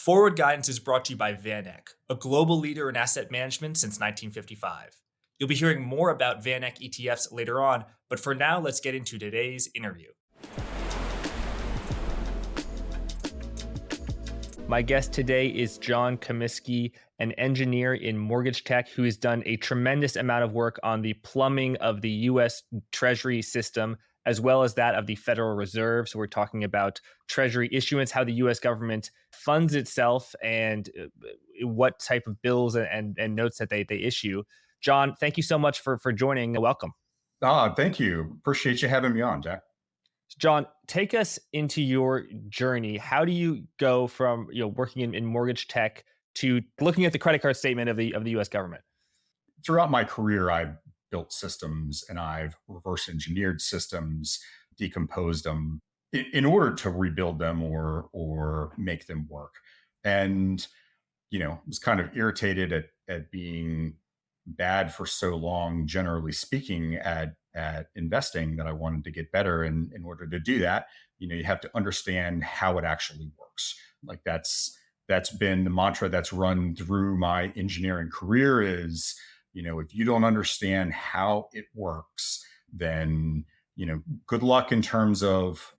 Forward Guidance is brought to you by VanEck, a global leader in asset management since 1955. You'll be hearing more about VanEck ETFs later on, but for now, let's get into today's interview. My guest today is John Comiskey, an engineer in mortgage tech who has done a tremendous amount of work on the plumbing of the U.S. Treasury system, as well as that of the Federal Reserve. So we're talking about Treasury issuance, how the U.S. government funds itself, and what type of bills and notes that they issue. John, thank you so much for joining. Welcome. Thank you. Appreciate you having me on, Jack. John, take us into your journey. How do you go from working in mortgage tech to looking at the credit card statement of the U.S. government? Throughout my career, I've built systems and I've reverse engineered systems, decomposed them in order to rebuild them or make them work. And was kind of irritated at being bad for so long, generally speaking, at investing, that I wanted to get better. And in order to do that, you have to understand how it actually works. Like that's been the mantra that's run through my engineering career is, if you don't understand how it works, then, good luck in terms of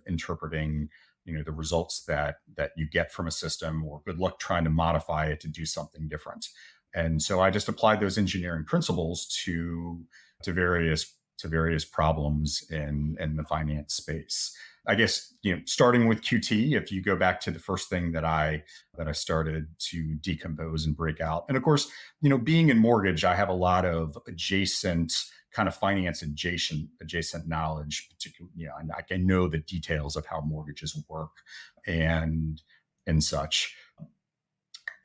interpreting, the results that you get from a system, or good luck trying to modify it to do something different. And so I just applied those engineering principles to various problems in the finance space. I guess, starting with QT, if you go back to the first thing that I started to decompose and break out. And of course, being in mortgage, I have a lot of adjacent kind of finance adjacent knowledge, particularly, and I can know the details of how mortgages work and such.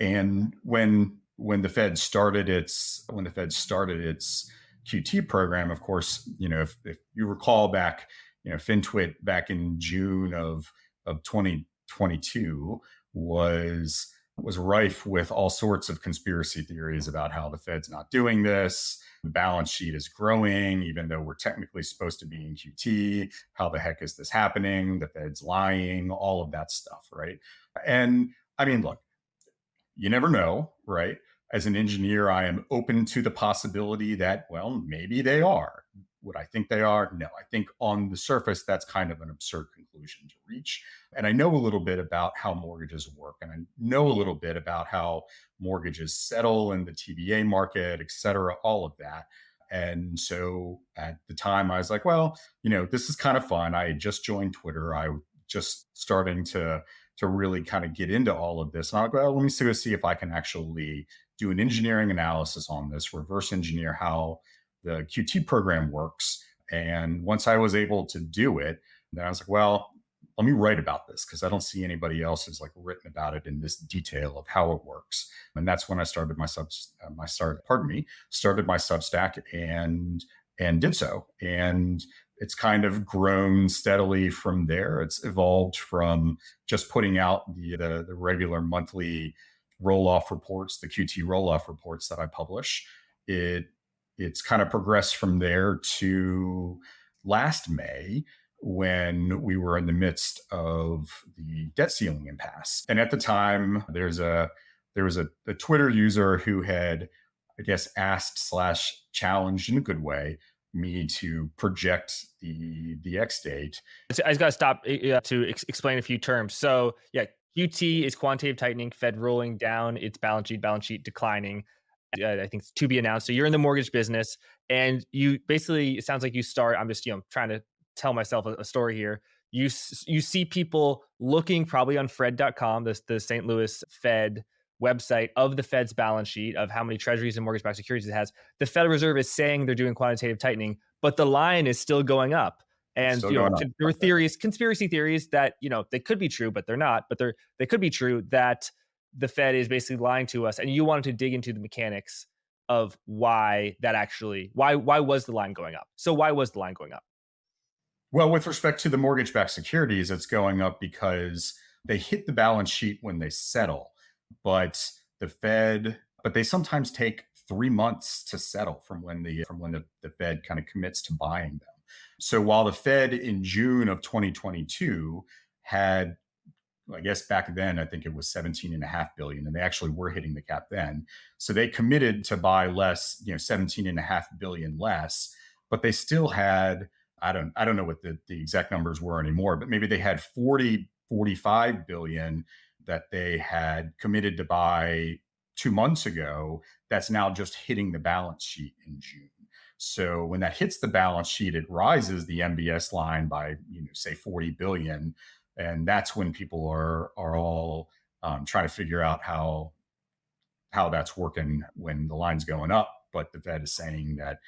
And when the Fed started its QT program, of course, if you recall back, FinTwit back in June of 2022 was rife with all sorts of conspiracy theories about how the Fed's not doing this. The balance sheet is growing, even though we're technically supposed to be in QT. How the heck is this happening? The Fed's lying, all of that stuff, right? And I mean, look, you never know, right? As an engineer, I am open to the possibility that, well, maybe they are. Would I think they are? No, I think on the surface, that's kind of an absurd conclusion to reach. And I know a little bit about how mortgages work, and I know a little bit about how mortgages settle in the TBA market, et cetera, all of that. And so at the time, I was like, well, this is kind of fun. I had just joined Twitter. I was just starting to really kind of get into all of this. And I'll go, well, let me see if I can actually do an engineering analysis on this, reverse engineer how the QT program works. And once I was able to do it, then I was like, well, let me write about this, because I don't see anybody else has written about it in this detail of how it works. And that's when I started my Substack and did so. And it's kind of grown steadily from there. It's evolved from just putting out the regular monthly roll-off reports, the QT roll-off reports that I publish. It's kind of progressed from there to last May, when we were in the midst of the debt ceiling impasse. And at the time, there was a Twitter user who had, I guess, asked/challenged in a good way me to project the X date. I just got to stop to explain a few terms. So yeah, QT is quantitative tightening, Fed rolling down its balance sheet declining. I think it's to be announced. So you're in the mortgage business, and you basically, it sounds like you start, I'm just trying to tell myself a story here. You see people looking probably on Fred.com, the St. Louis Fed website, of the Fed's balance sheet of how many treasuries and mortgage-backed securities it has. The Federal Reserve is saying they're doing quantitative tightening, but the line is still going up. And there were conspiracy theories that they could be true, but they're not. But they could be true, that the Fed is basically lying to us. And you wanted to dig into the mechanics of why was the line going up? So why was the line going up? Well, with respect to the mortgage-backed securities, it's going up because they hit the balance sheet when they settle. But they sometimes take 3 months to settle from when the Fed kind of commits to buying them. So while the Fed in June of 2022 had I guess back then, I think it was 17.5 billion, and they actually were hitting the cap then. So they committed to buy less, 17.5 billion less, but they still had, I don't know what the exact numbers were anymore, but maybe they had 45 billion that they had committed to buy 2 months ago. That's now just hitting the balance sheet in June. So when that hits the balance sheet, it rises the MBS line by, say 40 billion. And that's when people are all trying to figure out how that's working when the line's going up, but the Fed is saying that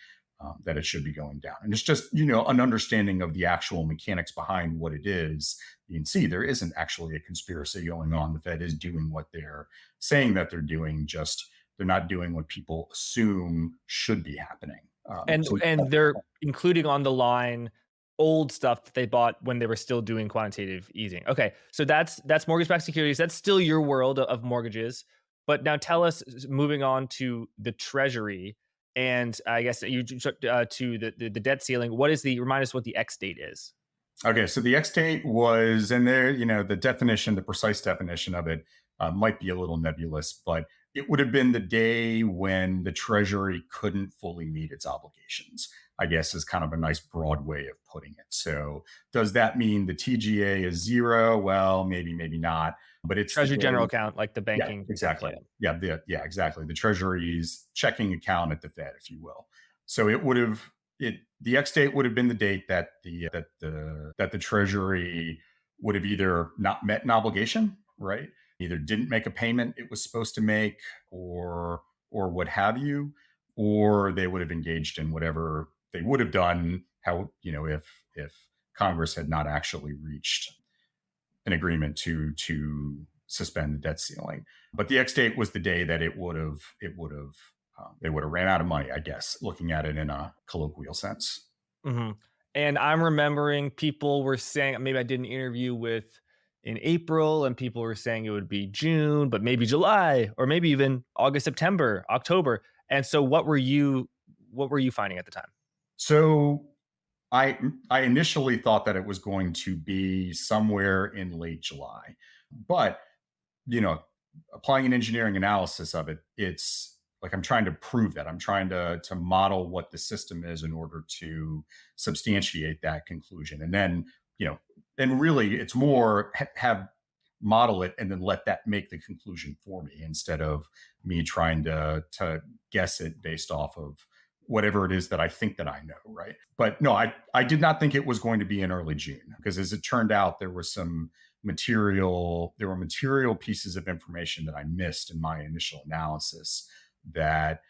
it should be going down. And it's just, an understanding of the actual mechanics behind what it is. You can see there isn't actually a conspiracy going on. The Fed is doing what they're saying that they're doing, just they're not doing what people assume should be happening. And So and they're including on the line old stuff that they bought when they were still doing quantitative easing. Okay, so that's mortgage-backed securities. That's still your world of mortgages. But now tell us, moving on to the Treasury, and I guess you to the debt ceiling. Remind us what the X date is? Okay, so the X date was, and there, the definition, the precise definition of it might be a little nebulous, but it would have been the day when the Treasury couldn't fully meet its obligations, I guess is kind of a nice broad way of putting it. So does that mean the TGA is zero? Well, maybe, maybe not, but it's the Treasury general day. account, like the Yeah, banking. exactly. Yeah. Yeah, exactly. The Treasury's checking account at the Fed, if you will. So it would have the X date would have been the date that the Treasury would have either not met an obligation, right? Either didn't make a payment it was supposed to make, or what have you, or they would have engaged in whatever they would have done. How if Congress had not actually reached an agreement to suspend the debt ceiling. But the X date was the day that they would have ran out of money, I guess, looking at it in a colloquial sense. Mhm. And I'm remembering people were saying, maybe I did an interview with in April, and people were saying it would be June, but maybe July, or maybe even August, September, October. And so what were you finding at the time? So I initially thought that it was going to be somewhere in late July, but you know, applying an engineering analysis of it, it's like I'm trying to prove that. I'm trying to model what the system is in order to substantiate that conclusion. And then, and really it's more have model it and then let that make the conclusion for me instead of me trying to guess it based off of whatever it is that I think that I know, right? But no, I did not think it was going to be in early June because as it turned out, there were material pieces of information that I missed in my initial analysis that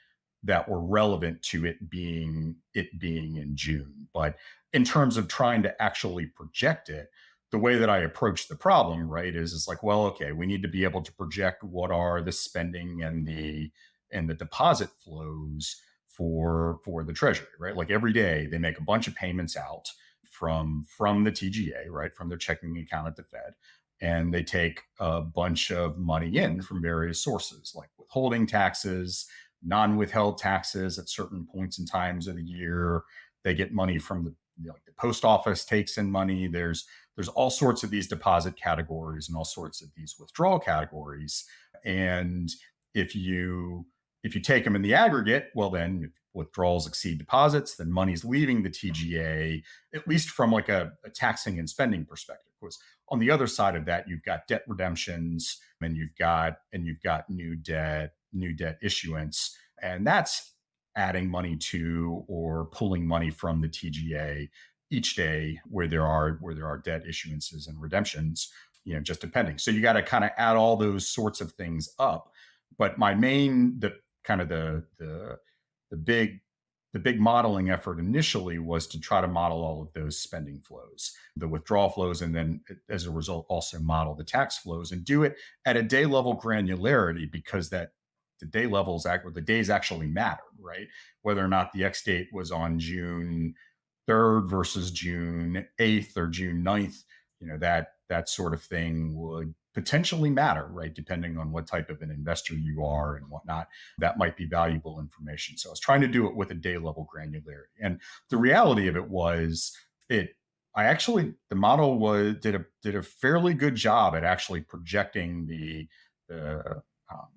were relevant to it being in June. But in terms of trying to actually project it, the way that I approach the problem, right, is like, well, okay, we need to be able to project what are the spending and the deposit flows for the Treasury, right? Like every day they make a bunch of payments out from the TGA, right, from their checking account at the Fed, and they take a bunch of money in from various sources like withholding taxes, non-withheld taxes at certain points in times of the year. They get money from the post office takes in money. There's all sorts of these deposit categories and all sorts of these withdrawal categories. And if you take them in the aggregate, well, then if withdrawals exceed deposits, then money's leaving the TGA, at least from like a taxing and spending perspective. Because on the other side of that, you've got debt redemptions and you've got new debt issuance, and that's adding money to or pulling money from the TGA each day where there are debt issuances and redemptions, just depending. So you got to kind of add all those sorts of things up. But my main the big modeling effort initially was to try to model all of those spending flows, the withdrawal flows, and then as a result also model the tax flows and do it at a day level granularity because that the the days actually matter, right? Whether or not the X date was on June 3rd versus June 8th or June 9th, that sort of thing would potentially matter, right? Depending on what type of an investor you are and whatnot, that might be valuable information. So I was trying to do it with a day level granularity. And the reality of it was I actually the model was did a fairly good job at actually projecting the um,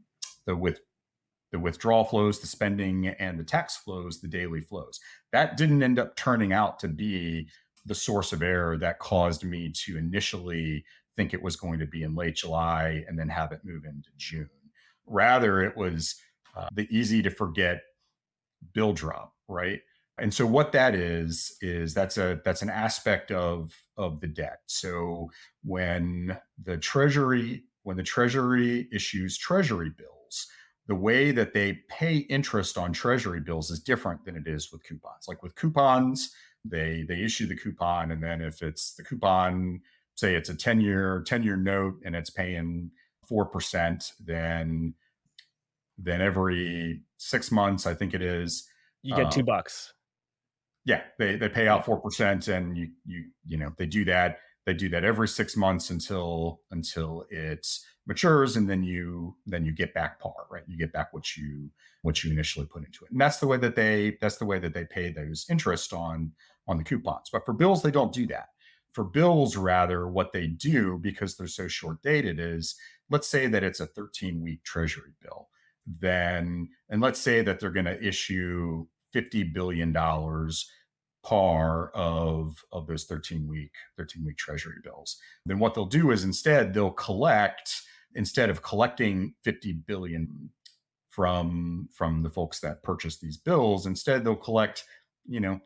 the with the withdrawal flows, the spending, and the tax flows, the daily flows. That didn't end up turning out to be the source of error that caused me to initially think it was going to be in late July and then have it move into June. Rather, it was the easy to forget bill drop, right? And so what that is that's an aspect of the debt. So when the Treasury issues Treasury bills, the way that they pay interest on Treasury bills is different than it is with coupons. Like with coupons, they issue the coupon, and then if it's the coupon, say it's a 10-year note and it's paying 4%, then every 6 months, I think it is, You get uh, $2. yeah, they pay Yeah. out 4%, and they do that every 6 months until it matures, and then you get back par, right? You get back what you initially put into it, and that's the way that they pay those interest on the coupons. But for bills, they don't do that. For bills, rather, what they do, because they're so short dated, is let's say that it's a 13-week Treasury bill, then and let's say that they're going to issue $50 billion par of those 13-week Treasury bills. Then what they'll do is instead of collecting 50 billion from the folks that purchase these bills, instead they'll collect, you know,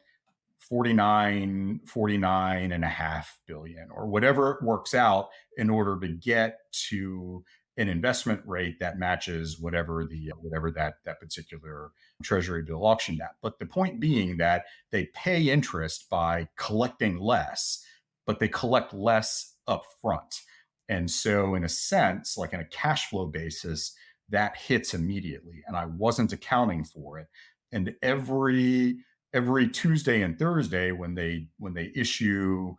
49 and a half billion or whatever it works out, in order to get to an investment rate that matches whatever that particular Treasury bill auctioned at. But the point being that they pay interest by collecting less, but they collect less up front. And so in a sense, like in a cash flow basis, that hits immediately, and I wasn't accounting for it. And every Tuesday and Thursday, when they issue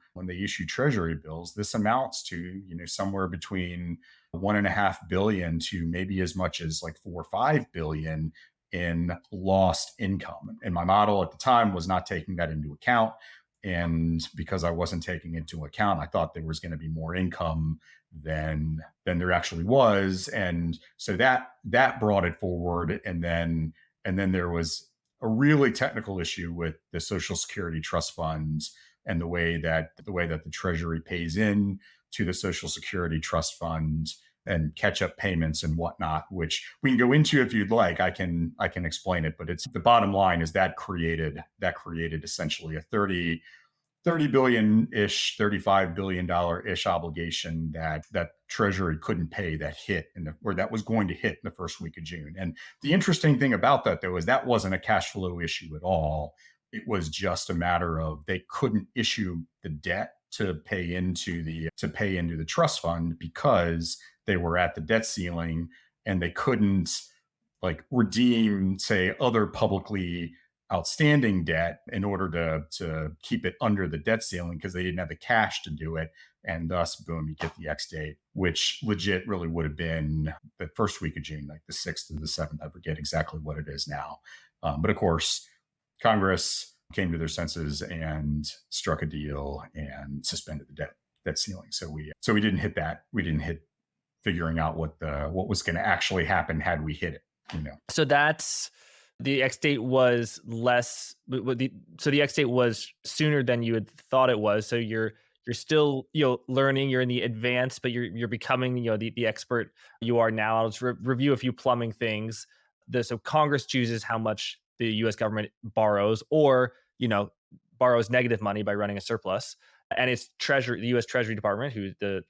Treasury bills, this amounts to, somewhere between 1.5 billion to maybe as much as like 4 or 5 billion in lost income. And my model at the time was not taking that into account. And because I wasn't taking into account, I thought there was going to be more income than there actually was. And so that brought it forward. And then there was a really technical issue with the Social Security trust funds, and the way that the Treasury pays in to the Social Security trust fund, and catch up payments and whatnot, which we can go into if you'd like. I can explain it, but it's the bottom line is that created essentially a 30 billion ish, $35 billion ish obligation that Treasury couldn't pay, that was going to hit in the first week of June. And the interesting thing about that, though, is that wasn't a cash flow issue at all. It was just a matter of they couldn't issue the debt to pay into the trust fund, because they were at the debt ceiling, and they couldn't like redeem, say, other publicly outstanding debt in order to keep it under the debt ceiling, because they didn't have the cash to do it. And thus, boom, you get the X date, which legit really would have been the first week of June, like the 6th or the 7th. I forget exactly what it is now. But of course, Congress came to their senses and struck a deal and suspended the debt ceiling. So we didn't hit that. We didn't hit figuring out what was going to actually happen had we hit it. So that's the X date was less. So the X date was sooner than you had thought it was. So you're still learning. You're in the advanced, but you're becoming the expert you are now. I'll just review a few plumbing things. So Congress chooses how much the U.S. government borrows, or borrows negative money by running a surplus. And it's the U.S. Treasury Department, who's the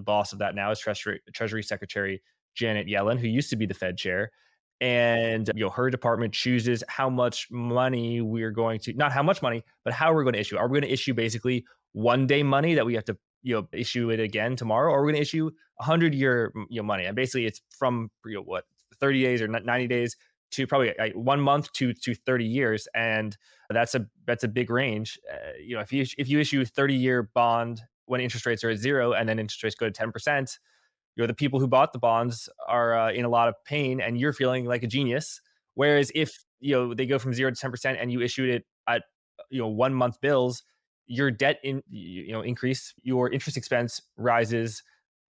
boss of that now, is Treasury Secretary Janet Yellen, who used to be the Fed chair. And her department chooses how much money we're going to, not how much money, but how we're going to issue. Are we going to issue basically 1-day money that we have to issue it again tomorrow, or are we going to issue 100-year money? And basically, it's from 30 days or 90 days to probably 1 month to 30 years, and that's a big range. If you issue a 30-year bond when interest rates are at zero, and then interest rates go to 10%, the people who bought the bonds are in a lot of pain, and you're feeling like a genius. Whereas if they go from 0 to 10% and you issued it at 1 month bills, your debt increase, your interest expense rises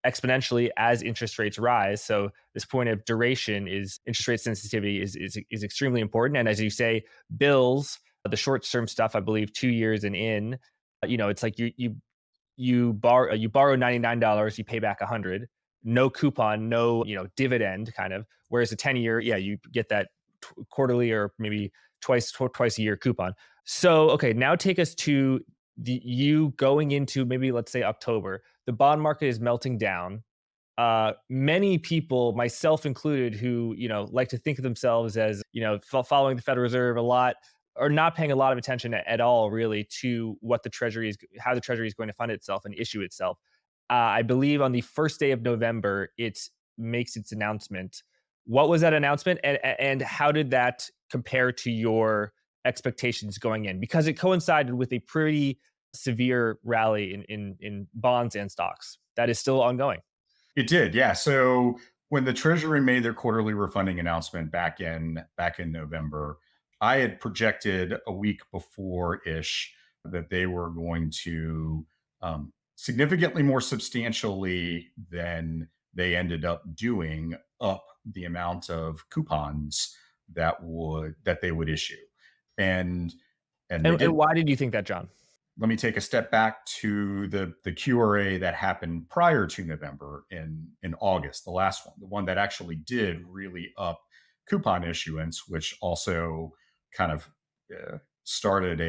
exponentially as interest rates rise. So this point of duration is interest rate sensitivity is extremely important. And as you say, bills, the short term stuff, I believe 2 years and in, it's like you borrow $99, you pay back 100, no coupon, no dividend kind of. Whereas a 10-year, yeah, you get that quarterly or maybe twice a year coupon. So okay, now take us to you going into maybe let's say October. The bond market is melting down. Many people, myself included, who like to think of themselves as following the Federal Reserve a lot, are not paying a lot of attention at all, really, to what the Treasury is, how the Treasury is going to fund itself and issue itself. I believe on the first day of November, it makes its announcement. What was that announcement, and how did that compare to your expectations going in? Because it coincided with a pretty severe rally in bonds and stocks that is still ongoing. It did, yeah. So when the Treasury made their quarterly refunding announcement back in November, I had projected a week before ish that they were going to significantly more substantially than they ended up doing up the amount of coupons that they would issue, and they And did. why did you think that, John? Let me take a step back to the QRA that happened prior to November in August, the last one, the one that actually did really up coupon issuance, which also kind of started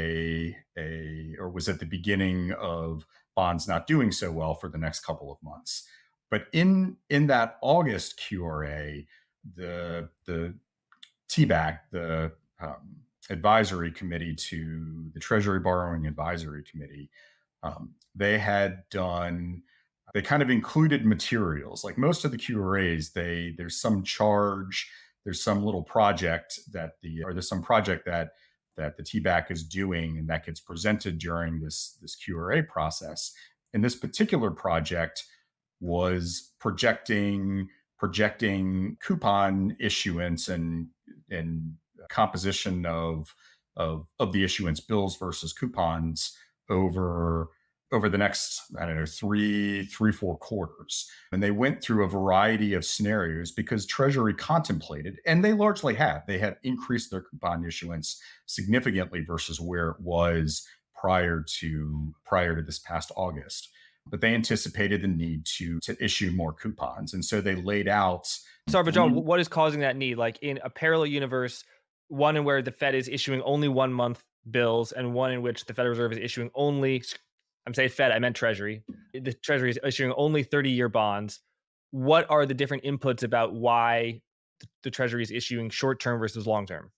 or was at the beginning of bonds not doing so well for the next couple of months. But in that August QRA, the TBAC, the advisory committee to the Treasury Borrowing Advisory Committee, they had done, they kind of included materials. Like most of the QRAs, there's some charge, there's some little project there's some project that the TBAC is doing and that gets presented during this QRA process. And this particular project was projecting coupon issuance and composition of the issuance, bills versus coupons, over the next, I don't know, 4 quarters. And they went through a variety of scenarios because Treasury contemplated, and they largely have, they have increased their coupon issuance significantly versus where it was prior to this past August. But they anticipated the need to issue more coupons. And so they laid out. Sorry, but John, what is causing that need? Like in a parallel universe, one in where the Fed is issuing only 1 month bills, and one in which the Federal Reserve is issuing only, I'm saying Fed, I meant Treasury. The Treasury is issuing only 30-year bonds. What are the different inputs about why the Treasury is issuing short-term versus long-term?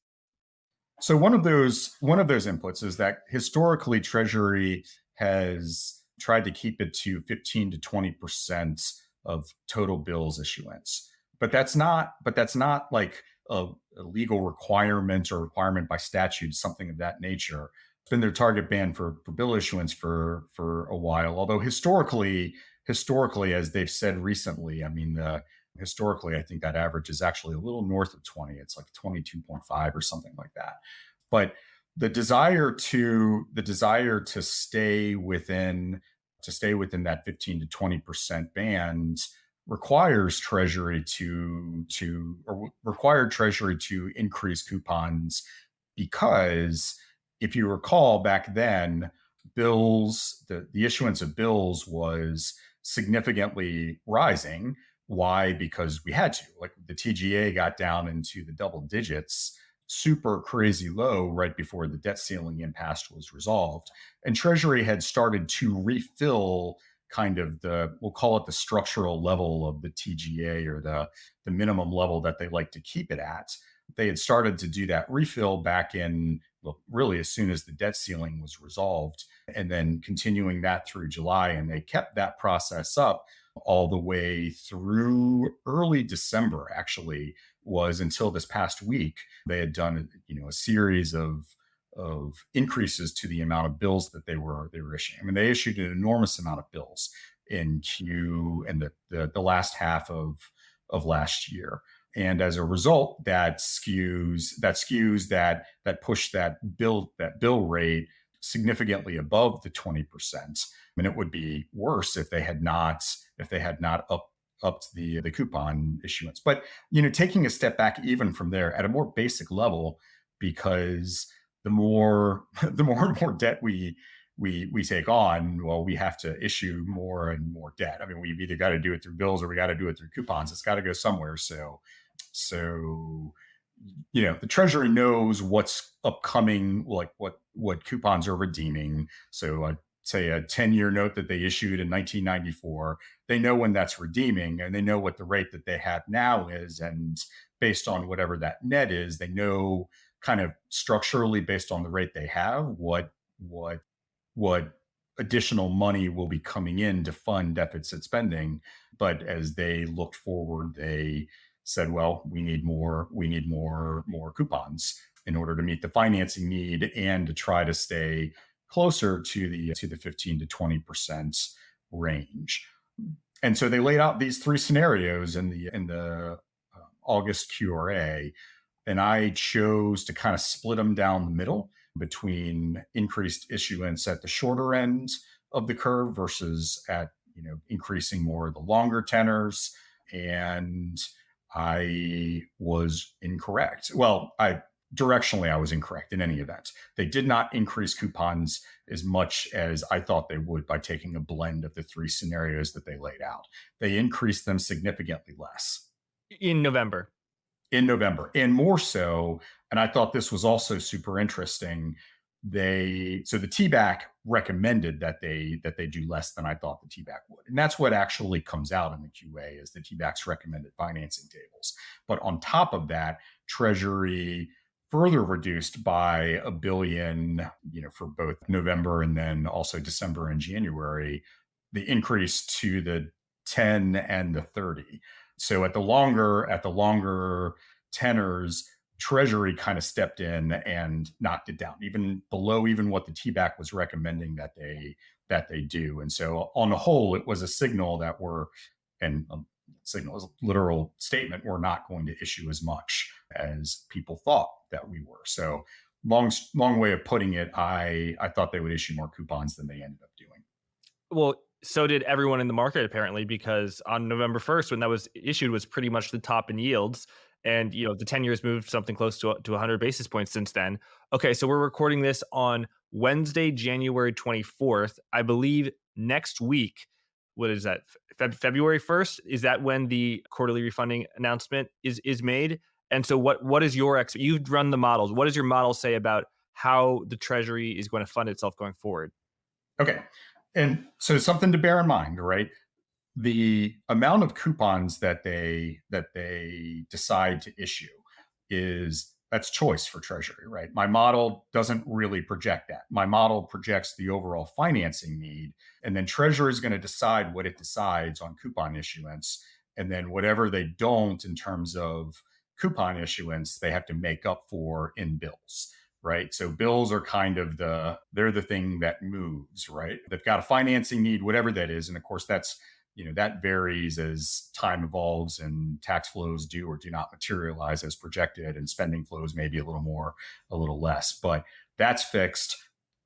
So one of those inputs is that historically Treasury has tried to keep it to 15 to 20% of total bills issuance. But that's not like a legal requirement or requirement by statute, something of that nature. It's been their target band for bill issuance for a while. Although historically, as they've said recently, I mean, historically, I think that average is actually a little north of 20. It's like 22.5 or something like that. But the desire to stay within that 15 to 20% band required Treasury to increase coupons, because if you recall back then, bills, the issuance of bills was significantly rising. Why? Because we had to. Like the TGA got down into the double digits, super crazy low right before the debt ceiling impasse was resolved. And Treasury had started to refill kind of we'll call it the structural level of the TGA, or the minimum level that they like to keep it at. They had started to do that refill back in, well, really as soon as the debt ceiling was resolved, and then continuing that through July. And they kept that process up all the way through early December, actually, was until this past week. They had done, a series of increases to the amount of bills that they were issuing. I mean, they issued an enormous amount of bills in the last half of last year. And as a result, that push that bill rate significantly above the 20%. And it would be worse if they had not upped the coupon issuance. But taking a step back even from there at a more basic level, because the more the more and more debt we take on, well, we have to issue more and more debt. I mean, we've either got to do it through bills or we got to do it through coupons. It's got to go somewhere. So the Treasury knows what's upcoming, like what coupons are redeeming. So say a 10-year note that they issued in 1994, they know when that's redeeming, and they know what the rate that they have now is. And based on whatever that net is, they know kind of structurally based on the rate they have, what additional money will be coming in to fund deficit spending. But as they looked forward, they said, well, we need more coupons in order to meet the financing need and to try to stay closer to the 15 to 20% range. And so they laid out these three scenarios in the August QRA, and I chose to kind of split them down the middle between increased issuance at the shorter end of the curve versus at increasing more of the longer tenors. And I was incorrect. Well, directionally, I was incorrect in any event. They did not increase coupons as much as I thought they would by taking a blend of the three scenarios that they laid out. They increased them significantly less in November. And more so, and I thought this was also super interesting. So the TBAC recommended that they do less than I thought the TBAC would. And that's what actually comes out in the QA is the TBAC's recommended financing tables. But on top of that, Treasury further reduced by $1 billion, for both November and then also December and January, the increase to the 10 and the 30. So at the longer tenors, Treasury kind of stepped in and knocked it down, even below what the TBAC was recommending that they do. And so on the whole, it was a signal that signal is a literal statement, we're not going to issue as much as people thought that we were. So long way of putting it, I thought they would issue more coupons than they ended up doing. Well, so did everyone in the market, apparently, because on November 1st, when that was issued, was pretty much the top in yields. And, the 10 years moved something close to 100 basis points since then. Okay, so we're recording this on Wednesday, January 24th. I believe next week, what is that, February 1st? Is that when the quarterly refunding announcement is made? And so what is you've run the models. What does your model say about how the Treasury is going to fund itself going forward? Okay. And so something to bear in mind, right? The amount of coupons that they decide to issue that's choice for Treasury, right? My model doesn't really project that. My model projects the overall financing need, and then Treasury is going to decide what it decides on coupon issuance. And then whatever they don't in terms of coupon issuance, they have to make up for in bills. Right. So bills are kind of they're the thing that moves, right? They've got a financing need, whatever that is. And of course, that's, that varies as time evolves and tax flows do or do not materialize as projected, and spending flows maybe a little more, a little less, but that's fixed.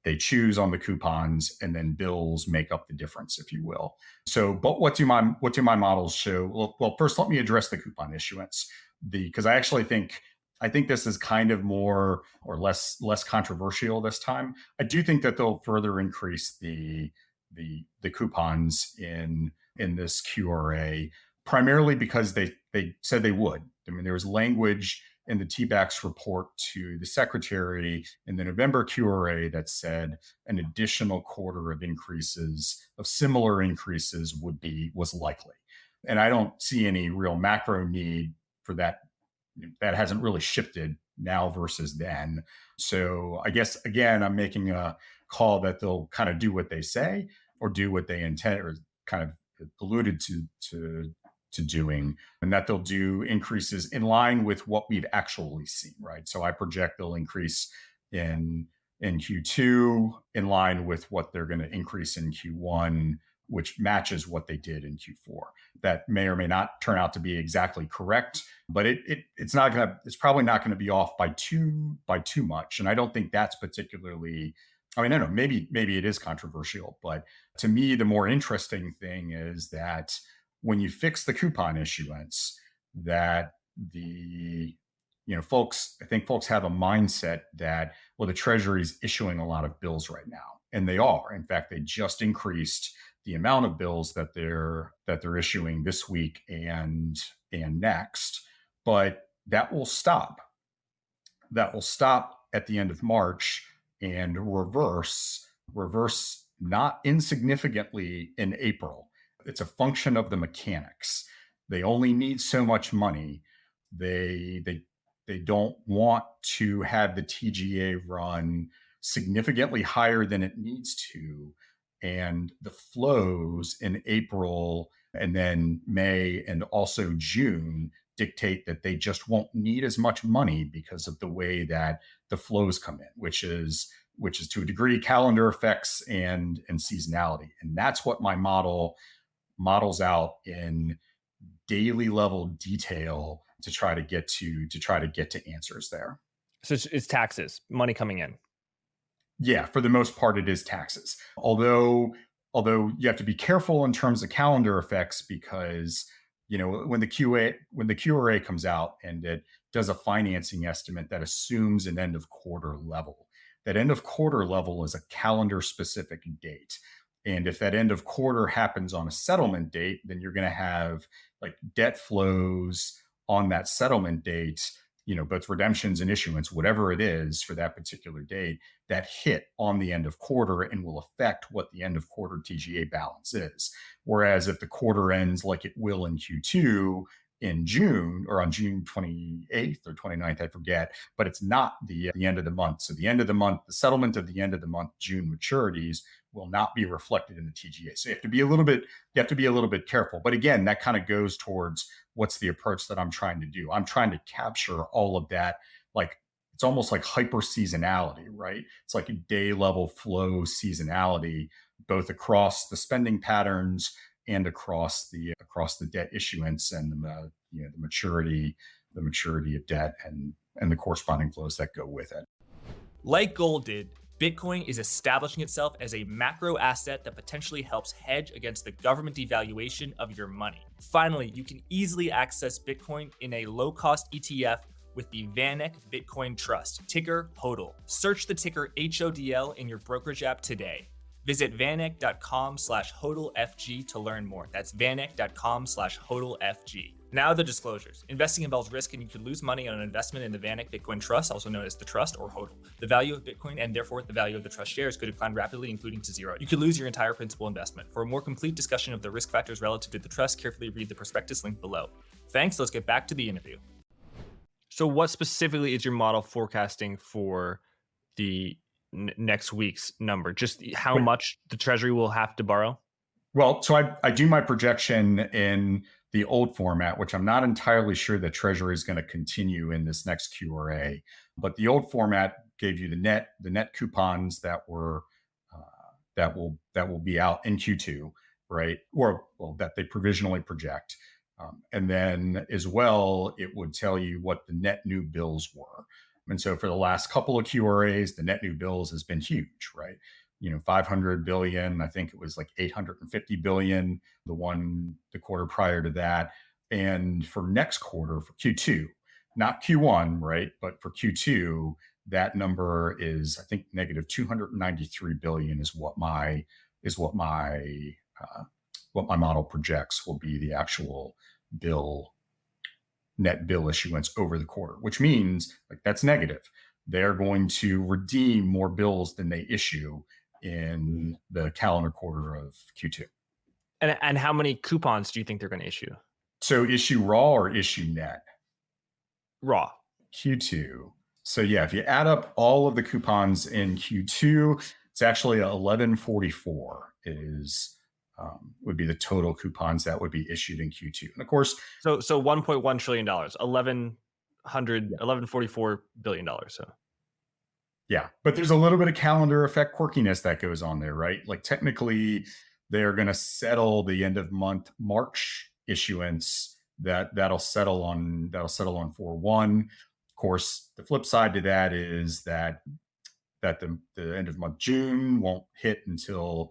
They choose on the coupons, and then bills make up the difference, if you will. So, but what do my models show? Well, first, let me address the coupon issuance, because I actually think this is kind of more or less controversial this time. I do think that they'll further increase the coupons in this QRA, primarily because they said they would. I mean, there was language in the TBAC's report to the secretary in the November QRA that said an additional quarter of similar increases was likely. And I don't see any real macro need for that. That hasn't really shifted now versus then. So I guess, again, I'm making a call that they'll kind of do what they say or do what they intend or kind of alluded to doing, and that they'll do increases in line with what we've actually seen, right? So I project they'll increase in Q2 in line with what they're going to increase in Q1, which matches what they did in Q4. That may or may not turn out to be exactly correct, but it's probably not going to be off by too much. And I don't think that's particularly I mean, I don't know, maybe it is controversial, but to me, the more interesting thing is that when you fix the coupon issuance, that the folks, I think folks have a mindset that, well, the Treasury is issuing a lot of bills right now, and they are. In fact, they just increased the amount of bills that they're issuing this week and next, but that will stop at the end of March and reverse not insignificantly in April. It's a function of the mechanics. They only need so much money. They don't want to have the TGA run significantly higher than it needs to. And the flows in April and then May and also June dictate that they just won't need as much money because of the way that the flows come in, which is to a degree calendar effects and seasonality. And that's what my models out in daily level detail to try to get to answers there. So it's taxes, money coming in. Yeah, for the most part, it is taxes. Although you have to be careful in terms of calendar effects because when the QRA comes out and it does a financing estimate that assumes an end of quarter level, that end of quarter level is a calendar specific date. And if that end of quarter happens on a settlement date, then you're going to have like debt flows on that settlement date, both redemptions and issuance, whatever it is for that particular date, that hit on the end of quarter and will affect what the end of quarter TGA balance is. Whereas if the quarter ends like it will in Q2 in June or on June 28th or 29th, I forget, but it's not the end of the month. So the end of the month, the settlement of the end of the month, June maturities will not be reflected in the TGA. So you have to be a little bit careful. But again, that kind of goes towards what's the approach that I'm trying to do. I'm trying to capture all of that. Like it's almost like hyper seasonality, right? It's like a day level flow seasonality, both across the spending patterns and across the debt issuance and the maturity of debt and the corresponding flows that go with it. Like gold did, Bitcoin is establishing itself as a macro asset that potentially helps hedge against the government devaluation of your money. Finally, you can easily access Bitcoin in a low-cost ETF with the VanEck Bitcoin Trust, ticker HODL. Search the ticker HODL in your brokerage app today. Visit vaneck.com/HODLFG to learn more. That's vaneck.com/HODLFG. Now the disclosures. Investing involves risk and you could lose money on an investment in the VanEck Bitcoin Trust, also known as the Trust or HODL. The value of Bitcoin and therefore the value of the Trust shares could decline rapidly, including to zero. You could lose your entire principal investment. For a more complete discussion of the risk factors relative to the Trust, carefully read the prospectus link below. Thanks, let's get back to the interview. So what specifically is your model forecasting for the next week's number? Just how much the Treasury will have to borrow? Well, so I do my projection in the old format, which I'm not entirely sure that Treasury is going to continue in this next QRA. But the old format gave you the net coupons that will be out in Q2, right? Or that they provisionally project. And then as well, it would tell you what the net new bills were. And so for the last couple of QRAs, the net new bills has been huge, right? 500 billion, I think it was like 850 billion, the quarter prior to that. And for next quarter, for Q2, not Q1, right? But for Q2, that number is, I think, negative 293 billion is what my model projects will be the actual net bill issuance over the quarter, which means like that's negative. They're going to redeem more bills than they issue in the calendar quarter of Q2. And how many coupons do you think they're going to issue? So issue raw or issue net? Raw. Q2. So yeah, if you add up all of the coupons in Q2, it's actually 1144 would be the total coupons that would be issued in Q2. And of course, so $1.1 trillion, $1144 billion. So yeah, but there's a little bit of calendar effect quirkiness that goes on there, right? Like technically, they're going to settle the end of month March issuance that'll settle on 4/1. Of course, the flip side to that is that that the end of month June won't hit until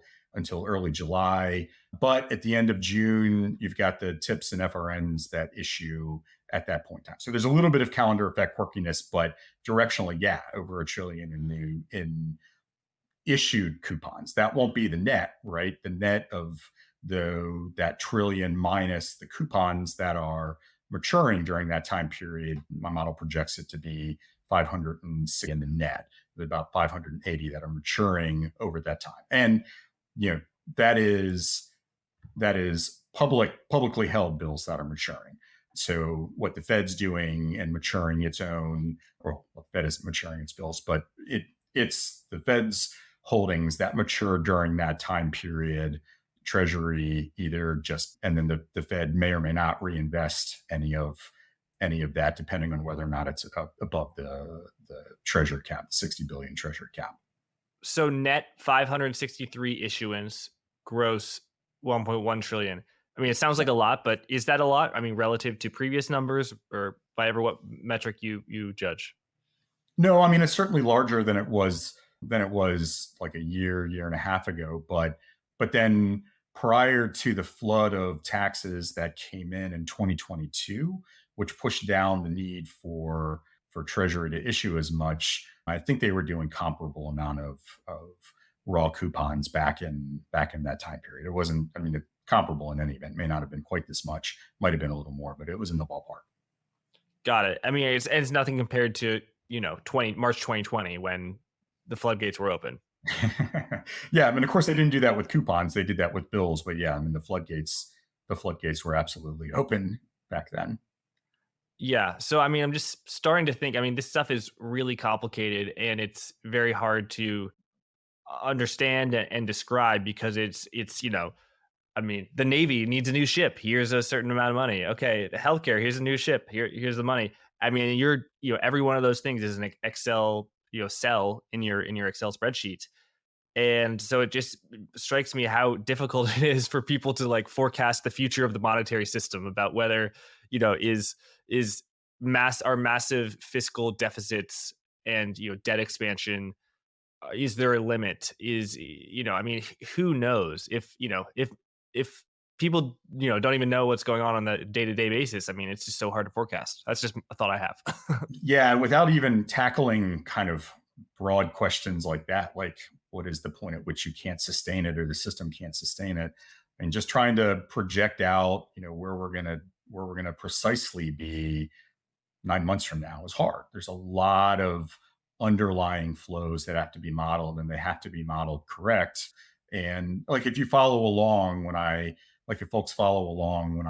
early July. But at the end of June, you've got the tips and FRNs that issue at that point in time. So there's a little bit of calendar effect quirkiness, but directionally, yeah, over a trillion in issued coupons. That won't be the net, right? The net of that trillion minus the coupons that are maturing during that time period. My model projects it to be 560 in the net, with about 580 that are maturing over that time. And that is publicly held bills that are maturing. So what the Fed's doing and maturing its own, or the Fed isn't maturing its bills, but it's the Fed's holdings that mature during that time period. Treasury either just, and then the Fed may or may not reinvest any of that, depending on whether or not it's above the treasury cap, 60 billion treasury cap. So net 563 issuance, gross 1.1 trillion. I mean, it sounds like a lot, but is that a lot? I mean, relative to previous numbers, or by ever what metric you judge? No, I mean, it's certainly larger than it was like a year and a half ago. But then prior to the flood of taxes that came in 2022, which pushed down the need for Treasury to issue as much, I think they were doing comparable amount of raw coupons back in that time period. It wasn't, I mean, comparable in any event. May not have been quite this much, might have been a little more, but it was in the ballpark. Got it. I mean, it's nothing compared to March 2020 when the floodgates were open. Yeah, I mean, of course, they didn't do that with coupons; they did that with bills. But yeah, I mean, the floodgates were absolutely open back then. Yeah. So, I mean, I'm just starting to think, I mean, this stuff is really complicated and it's very hard to understand and describe because it's, I mean, the Navy needs a new ship. Here's a certain amount of money. Okay. The healthcare, here's a new ship. Here's the money. I mean, every one of those things is an Excel, cell in your Excel spreadsheet. And so it just strikes me how difficult it is for people to like forecast the future of the monetary system about whether, is our massive fiscal deficits and, debt expansion, is there a limit? I mean, who knows if people, don't even know what's going on the day-to-day basis. I mean, it's just so hard to forecast. That's just a thought I have. Yeah. Without even tackling kind of broad questions like that, like what is the point at which you can't sustain it or the system can't sustain it, and just trying to project out, where we're going to precisely be 9 months from now is hard. There's a lot of underlying flows that have to be modeled, and they have to be modeled correct. And like if folks follow along when I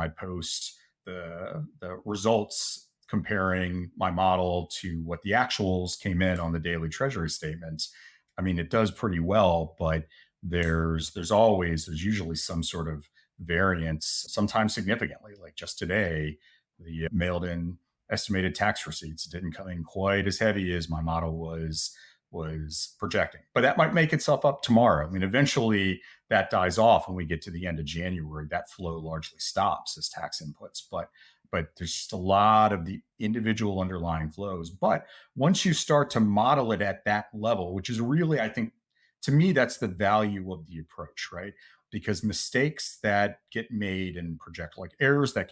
post the results comparing my model to what the actuals came in on the daily treasury statements, I mean, it does pretty well, but there's usually some sort of variance, sometimes significantly. Like just today, the mailed in estimated tax receipts didn't come in quite as heavy as my model was projecting. But that might make itself up tomorrow. I mean, eventually that dies off when we get to the end of January. That flow largely stops as tax inputs. But there's just a lot of the individual underlying flows. But once you start to model it at that level, which is really, I think, to me, that's the value of the approach, right? Because mistakes that get made and project, like errors that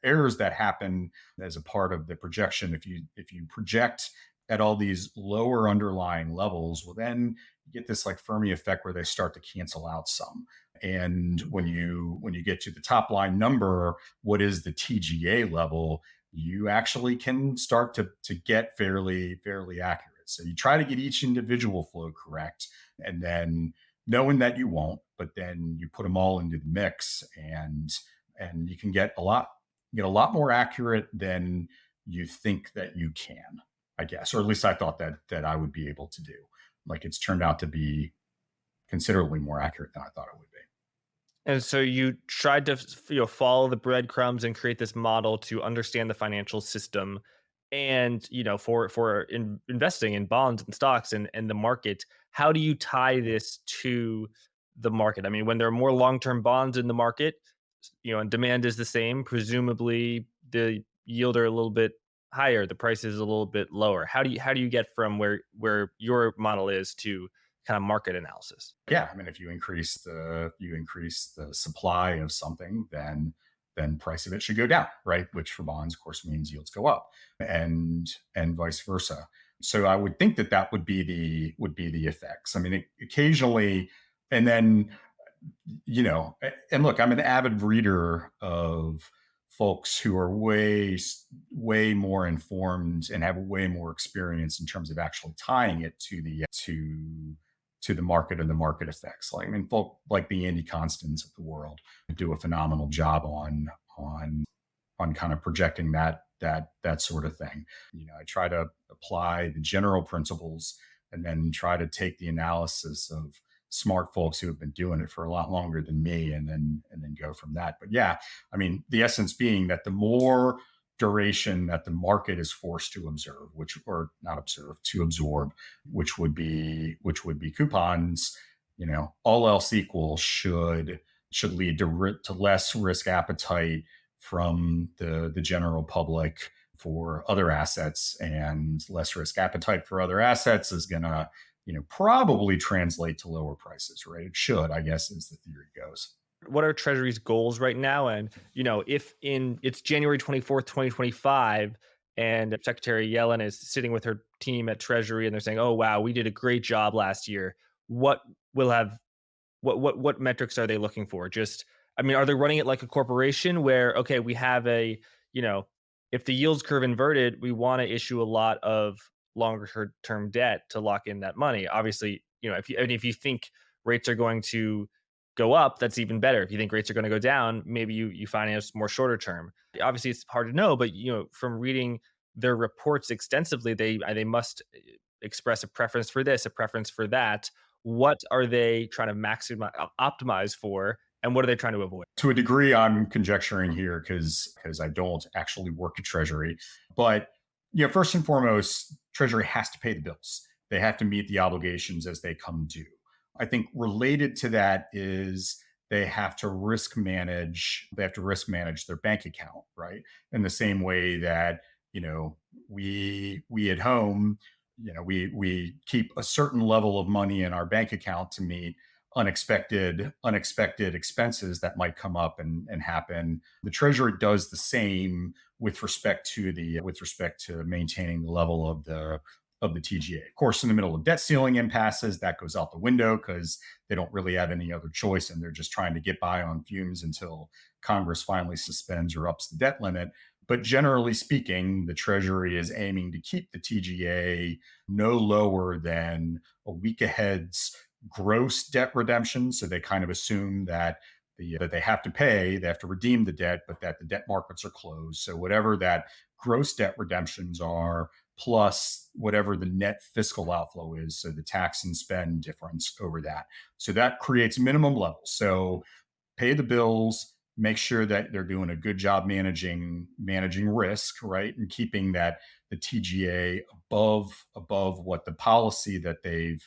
errors that happen as a part of the projection. If you project at all these lower underlying levels, well, then you get this like Fermi effect where they start to cancel out some. And when you get to the top line number, what is the TGA level, you actually can start to get fairly accurate. So you try to get each individual flow correct, and then knowing that you won't, but then you put them all into the mix, and you can get a lot more accurate than you think that you can, I guess, or at least I thought that I would be able to do. Like it's turned out to be considerably more accurate than I thought it would be. And so you tried to follow the breadcrumbs and create this model to understand the financial system, and for investing in bonds and stocks and the market. How do you tie this to the market? I mean, when there are more long-term bonds in the market, and demand is the same, presumably the yield are a little bit higher, the price is a little bit lower. How do you get from where your model is to kind of market analysis? Yeah, I mean, if you increase the supply of something, then price of it should go down, right? Which for bonds, of course, means yields go up, and vice versa. So I would think that that would be the effects. I mean, occasionally, and then and look, I'm an avid reader of folks who are way more informed and have way more experience in terms of actually tying it to the market and the market effects. Like, I mean, folk like the Andy Constants of the world do a phenomenal job on kind of projecting that sort of thing. I try to apply the general principles and then try to take the analysis of smart folks who have been doing it for a lot longer than me, and then go from that. But yeah, I mean, the essence being that the more duration that the market is forced to observe, which or not observe to absorb, which would be coupons, all else equal should lead to less risk appetite from the general public for other assets, and less risk appetite for other assets is gonna probably translate to lower prices, right? It should, I guess, as the theory goes. What are Treasury's goals right now? And if in it's January 24th, 2025, and Secretary Yellen is sitting with her team at Treasury, and they're saying, "Oh wow, we did a great job last year." What will have what metrics are they looking for? Just, I mean, are they running it like a corporation where, okay, we have you know, if the yields curve inverted, we want to issue a lot of longer term debt to lock in that money. Obviously, if you think rates are going to go up, that's even better. If you think rates are going to go down, maybe you finance more shorter term. Obviously, it's hard to know, but from reading their reports extensively, they must express a preference for this, a preference for that. What are they trying to maximize, optimize for, and what are they trying to avoid? To a degree, I'm conjecturing here because I don't actually work at Treasury. But first and foremost, Treasury has to pay the bills. They have to meet the obligations as they come due. I think related to that is they have to risk manage. They have to risk manage their bank account, right? In the same way that we at home, we keep a certain level of money in our bank account to meet unexpected expenses that might come up and happen. The Treasury does the same with respect to maintaining the level of the TGA. Of course, in the middle of debt ceiling impasses, that goes out the window because they don't really have any other choice, and they're just trying to get by on fumes until Congress finally suspends or ups the debt limit. But generally speaking, the Treasury is aiming to keep the TGA no lower than a week ahead's gross debt redemption. So they kind of assume that that they have to pay, they have to redeem the debt, but that the debt markets are closed. So whatever that gross debt redemptions are, plus whatever the net fiscal outflow is, so the tax and spend difference over that. So that creates minimum levels. So pay the bills, make sure that they're doing a good job managing risk, right, and keeping the TGA above what the policy that they've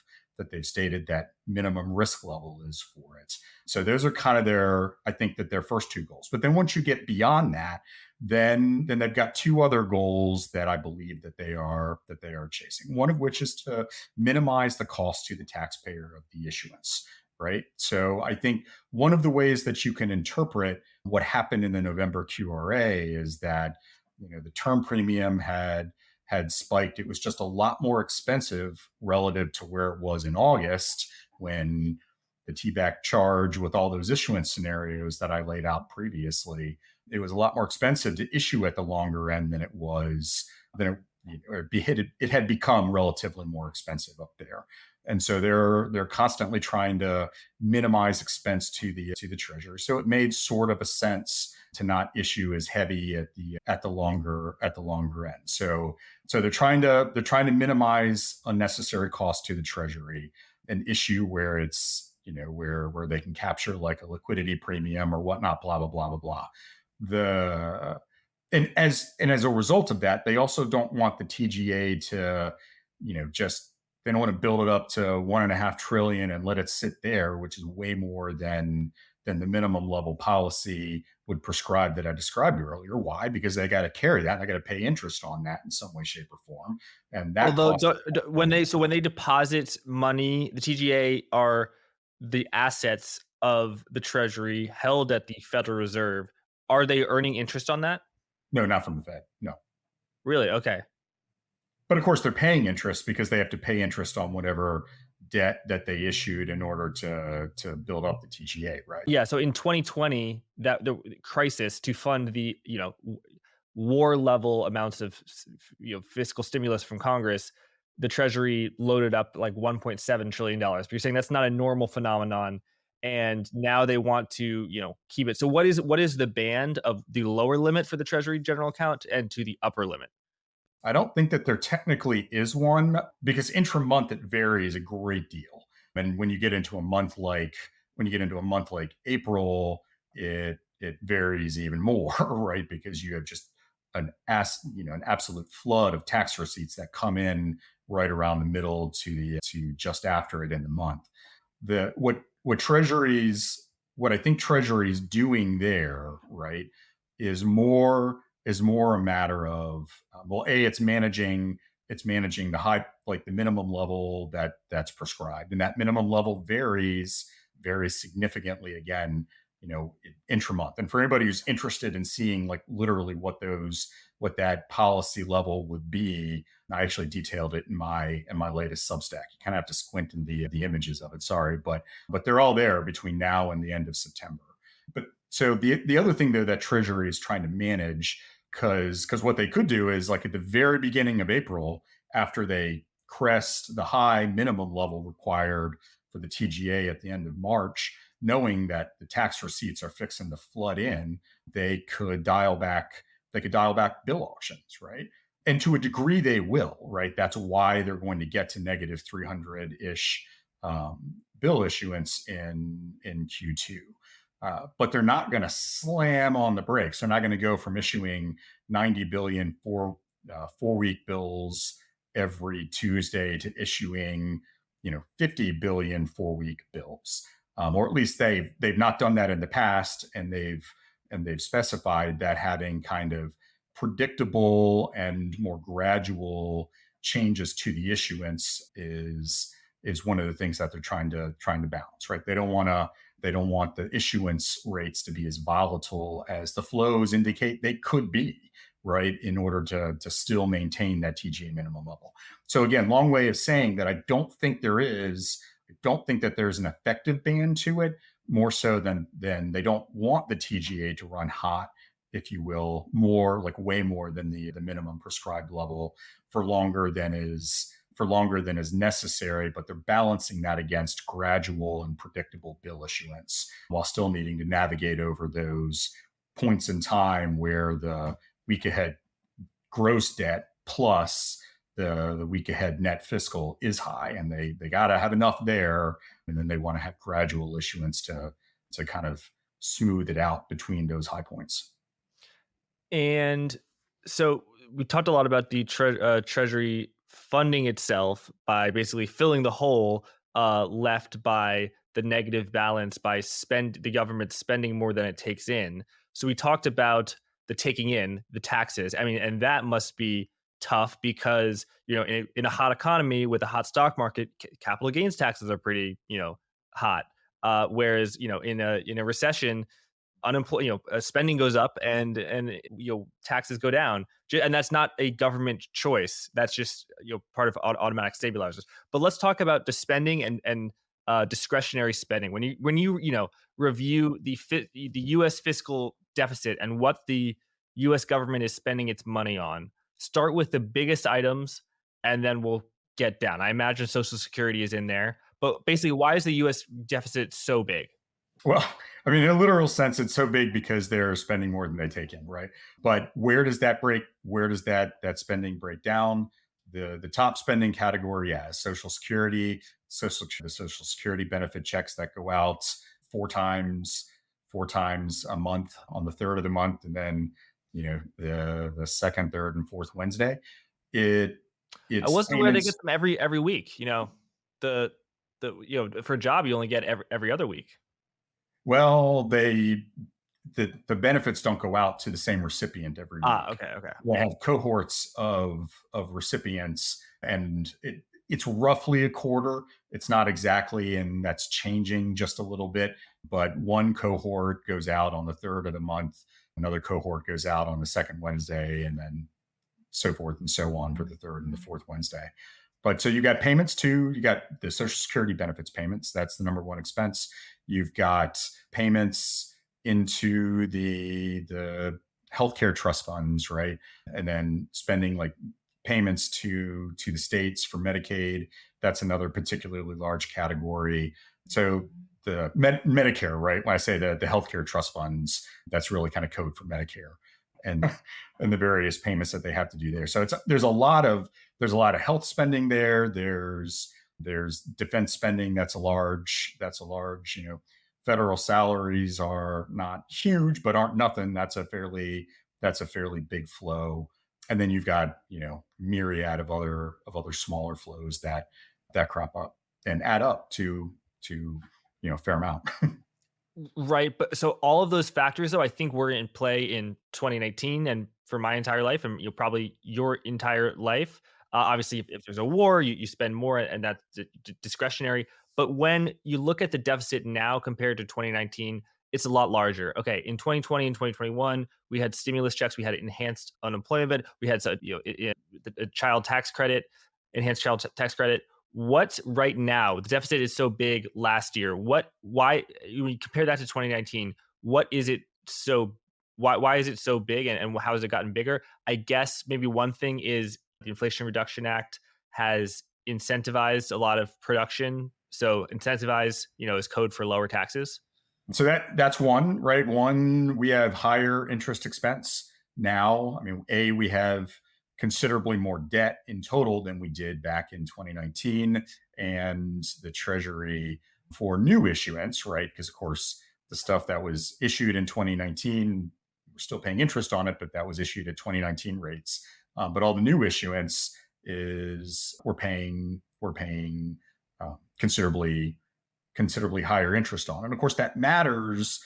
stated that minimum risk level is for it. So those are kind of I think that their first two goals. But then once you get beyond that, then they've got two other goals that I believe that they are chasing. One of which is to minimize the cost to the taxpayer of the issuance, right? So I think one of the ways that you can interpret what happened in the November QRA is that the term premium had spiked. It was just a lot more expensive relative to where it was in August, when the T-back charge with all those issuance scenarios that I laid out previously, it was a lot more expensive to issue at the longer end than it had become relatively more expensive up there. And so they're constantly trying to minimize expense to the Treasury. So it made sort of a sense to not issue as heavy at the longer end. So they're trying to minimize unnecessary cost to the Treasury and issue where it's where they can capture like a liquidity premium or whatnot, blah blah blah blah blah. As a result of that, they also don't want the TGA to just, they don't want to build it up to 1.5 trillion and let it sit there, which is way more than than the minimum level policy would prescribe that I described earlier. Why? Because they got to carry that. And I got to pay interest on that in some way, shape, or form, and that Although costs. when they deposit money, the TGA are the assets of the Treasury held at the Federal Reserve. Are they earning interest on that? No, not from the Fed. No. Really? Okay. But of course, they're paying interest because they have to pay interest on whatever debt that they issued in order to build up the TGA, right? Yeah. So in 2020, that the crisis to fund the war level amounts of fiscal stimulus from Congress, the Treasury loaded up like $1.7 trillion. But you're saying that's not a normal phenomenon, and now they want to keep it. So what is the band of the lower limit for the Treasury general account and to the upper limit? I don't think that there technically is one because intra-month it varies a great deal. And when you get into a month like April, it varies even more, right? Because you have just an absolute flood of tax receipts that come in right around the middle to just after it in the month. What I think Treasury's doing there, right, is more a matter of it's managing the high, like the minimum level that's prescribed, and that minimum level varies significantly again, intramonth. And for anybody who's interested in seeing like literally what that policy level would be, I actually detailed it in my latest Substack. You kind of have to squint in the images of it. Sorry, but they're all there between now and the end of September. But so the other thing though that Treasury is trying to manage, because what they could do is like at the very beginning of April, after they crest the high minimum level required for the TGA at the end of March, knowing that the tax receipts are fixing to flood in, they could dial back bill auctions, right? And to a degree they will, right? That's why they're going to get to negative 300-ish bill issuance in Q2. But they're not going to slam on the brakes. They're not going to go from issuing 90 billion four-week bills every Tuesday to issuing 50 billion four-week bills, or at least they've not done that in the past, and they've specified that having kind of predictable and more gradual changes to the issuance is one of the things that they're trying to balance, right? They don't want the issuance rates to be as volatile as the flows indicate they could be, right, in order to still maintain that TGA minimum level. So again, long way of saying that I don't think that there's an effective band to it, more so than they don't want the TGA to run hot, if you will, way more than the minimum prescribed level for longer than is necessary, but they're balancing that against gradual and predictable bill issuance while still needing to navigate over those points in time where the week ahead gross debt plus the week ahead net fiscal is high, and they got to have enough there, and then they want to have gradual issuance to kind of smooth it out between those high points. And so we talked a lot about the Treasury funding itself by basically filling the hole left by the negative balance by the government spending more than it takes in. So we talked about the taking in, the taxes. I mean, and that must be tough because in a hot economy with a hot stock market, capital gains taxes are pretty hot. Whereas in a recession, spending goes up and taxes go down, and that's not a government choice. That's just part of automatic stabilizers. But let's talk about the spending and discretionary spending. When you review the U.S. fiscal deficit and what the U.S. government is spending its money on, start with the biggest items, and then we'll get down. I imagine Social Security is in there, but basically, why is the U.S. deficit so big? Well, I mean, in a literal sense, it's so big because they're spending more than they take in, right? But where does that spending break down? The top spending category as Social Security, the Social Security benefit checks that go out four times a month on the third of the month, and then the second, third, and fourth Wednesday. It's I wasn't aware they get them every week. For a job you only get every other week. Well, the benefits don't go out to the same recipient every week. Okay, okay. We'll have cohorts of recipients, and it's roughly a quarter. It's not exactly, and that's changing just a little bit. But one cohort goes out on the third of the month, another cohort goes out on the second Wednesday, and then so forth and so on for the third and the fourth Wednesday. But so you got payments too. You got the Social Security benefits payments. That's the number one expense. You've got payments into the healthcare trust funds, right? And then spending like payments to the states for Medicaid. That's another particularly large category. So the Medicare, right? When I say the healthcare trust funds, that's really kind of code for Medicare and and the various payments that they have to do there. So there's a lot of health spending there. There's defense spending that's a large, federal salaries are not huge, but aren't nothing. That's a fairly big flow. And then you've got, myriad of other smaller flows that crop up and add up to a fair amount. Right. But so all of those factors, though, I think were in play in 2019 and for my entire life, and probably your entire life. Obviously, if there's a war, you spend more, and that's discretionary. But when you look at the deficit now compared to 2019, it's a lot larger. Okay, in 2020 and 2021, we had stimulus checks, we had enhanced unemployment, we had the child tax credit, enhanced child tax credit. What right now, the deficit is so big last year. Why, when you compare that to 2019, what is it so, why is it so big, and how has it gotten bigger? I guess maybe one thing is the Inflation Reduction Act has incentivized a lot of production. So incentivize, is code for lower taxes. So that's one, right? One, we have higher interest expense now. I mean, we have considerably more debt in total than we did back in 2019. And the Treasury for new issuance, right? Because of course, the stuff that was issued in 2019, we're still paying interest on it, but that was issued at 2019 rates. But all the new issuance we're paying considerably higher interest on. And of course, that matters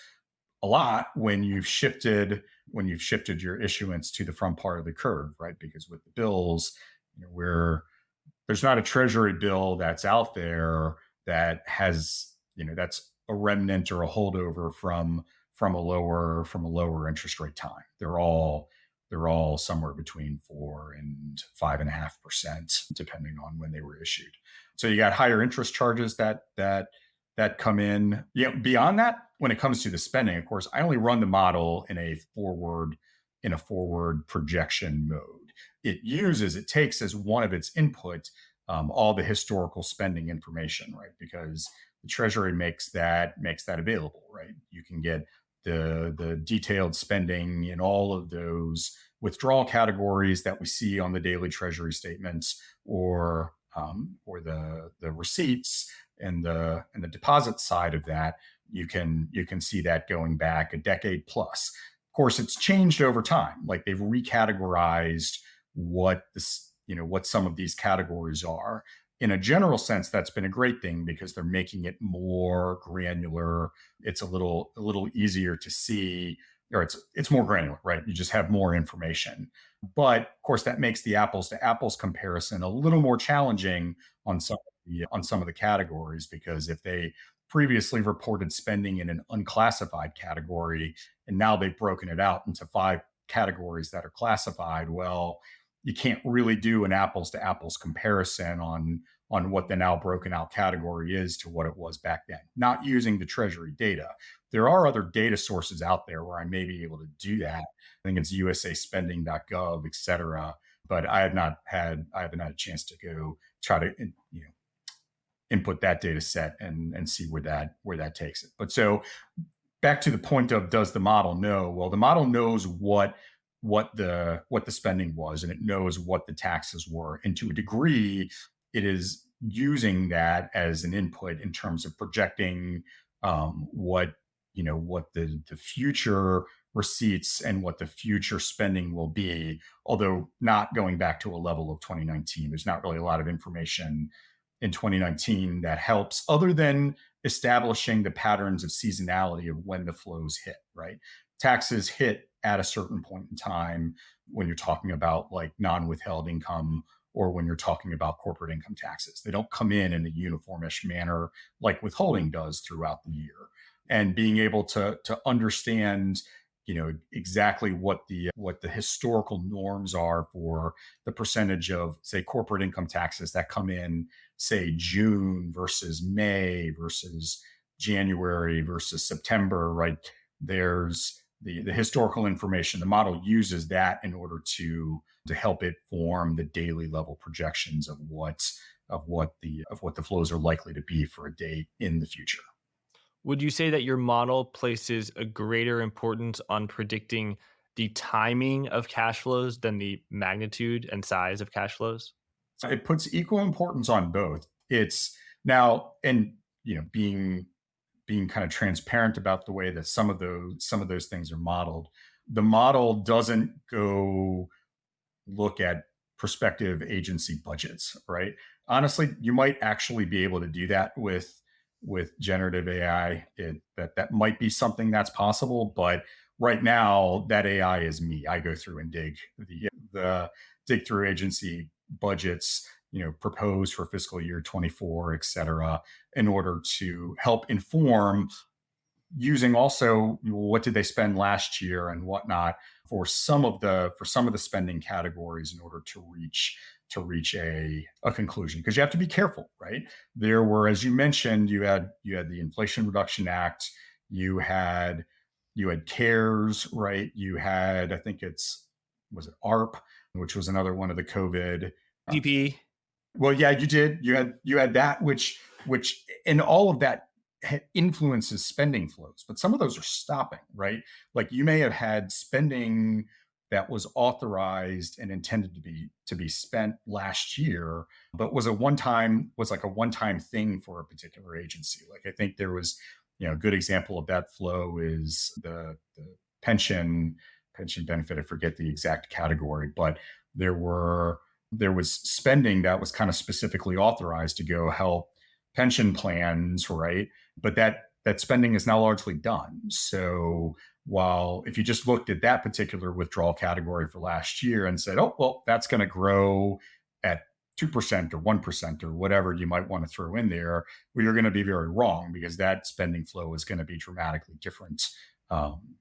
a lot when you've shifted your issuance to the front part of the curve, right? Because with the bills, there's not a Treasury bill that's out there that has, that's a remnant or a holdover from a lower interest rate time. They're all somewhere between 4 and 5.5%, depending on when they were issued. So you got higher interest charges that come in. Yeah. Beyond that, when it comes to the spending, of course, I only run the model in a forward projection mode. It takes as one of its input all the historical spending information, right? Because the Treasury makes that available, right? You can get the detailed spending in all of those withdrawal categories that we see on the daily Treasury statements, or the receipts and the deposit side of that. You can see that going back a decade plus. Of course, it's changed over time. Like they've recategorized what some of these categories are. In a general sense, that's been a great thing because they're making it more granular. It's a little easier to see, or it's more granular, right? You just have more information. But of course, that makes the apples to apples comparison a little more challenging on some of the categories, because if they previously reported spending in an unclassified category and now they've broken it out into 5 categories that are classified, well, you can't really do an apples to apples comparison on what the now broken out category is to what it was back then, not using the Treasury data. There are other data sources out there where I may be able to do that. I think it's usaspending.gov, et cetera. But I haven't had a chance to go try to input that data set and see where that takes it. But so back to the point of, does the model know? Well, the model knows what the spending was, and it knows what the taxes were, and to a degree, it is using that as an input in terms of projecting what the future receipts and what the future spending will be. Although not going back to a level of 2019, there's not really a lot of information in 2019 that helps, other than establishing the patterns of seasonality of when the flows hit, right? Taxes hit at a certain point in time when you're talking about like non-withheld income or when you're talking about corporate income taxes. They don't come in a uniformish manner like withholding does throughout the year. And being able to understand, exactly what the historical norms are for the percentage of, say, corporate income taxes that come in, say, June versus May versus January versus September, right? There's the historical information. The model uses that in order to help it form the daily level projections of what the flows are likely to be for a date in the future. Would you say that your model places a greater importance on predicting the timing of cash flows than the magnitude and size of cash flows? It puts equal importance on both. It's now, and being kind of transparent about the way that some of those things are modeled. The model doesn't go look at prospective agency budgets, right? Honestly, you might actually be able to do that with generative AI. That might be something that's possible, but right now that AI is me. I go through and the dig through agency budgets, proposed for fiscal year 24, et cetera, in order to help inform, using also what did they spend last year and whatnot for some of the spending categories in order to reach a conclusion, because you have to be careful, right? There were, as you mentioned, you had the Inflation Reduction Act, you had CARES, right? You had, I think was it ARP, which was another one of the COVID. GP. Well, yeah, you did. You had that, which and all of that influences spending flows, but some of those are stopping, right? Like you may have had spending that was authorized and intended to be spent last year, but was like a one-time thing for a particular agency. Like I think there was, a good example of that flow is the pension benefit. I forget the exact category, but there was spending that was kind of specifically authorized to go help pension plans, right? But that spending is now largely done. So while if you just looked at that particular withdrawal category for last year and said, oh, well, that's going to grow at 2% or 1% or whatever you might want to throw in there, well, you're going to be very wrong, because that spending flow is going to be dramatically different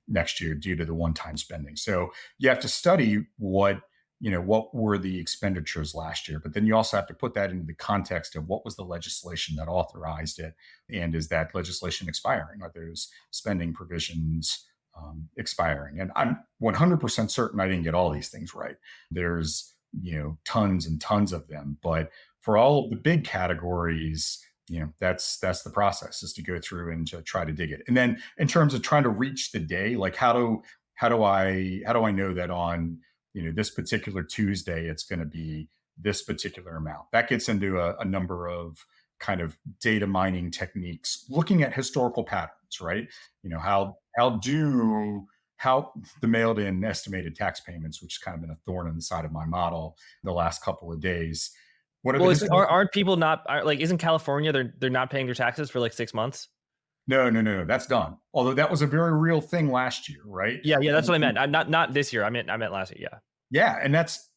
next year due to the one-time spending. So you have to study what were the expenditures last year, but then you also have to put that into the context of what was the legislation that authorized it, and is that legislation expiring? Are those spending provisions expiring? And I'm 100% certain I didn't get all these things right. There's tons and tons of them, but for all of the big categories, that's the process, is to go through and to try to dig it. And then in terms of trying to reach the day, like how do I know that on this particular Tuesday, it's going to be this particular amount? That gets into a number of kind of data mining techniques, looking at historical patterns, right? How the mailed in estimated tax payments, which has kind of been a thorn in the side of my model the last couple of days. Well, aren't people not isn't California, they're not paying their taxes for like 6 months? No, that's done. Although that was a very real thing last year, right? Yeah, that's what I meant. Not this year. I meant last year. Yeah. Yeah, and that's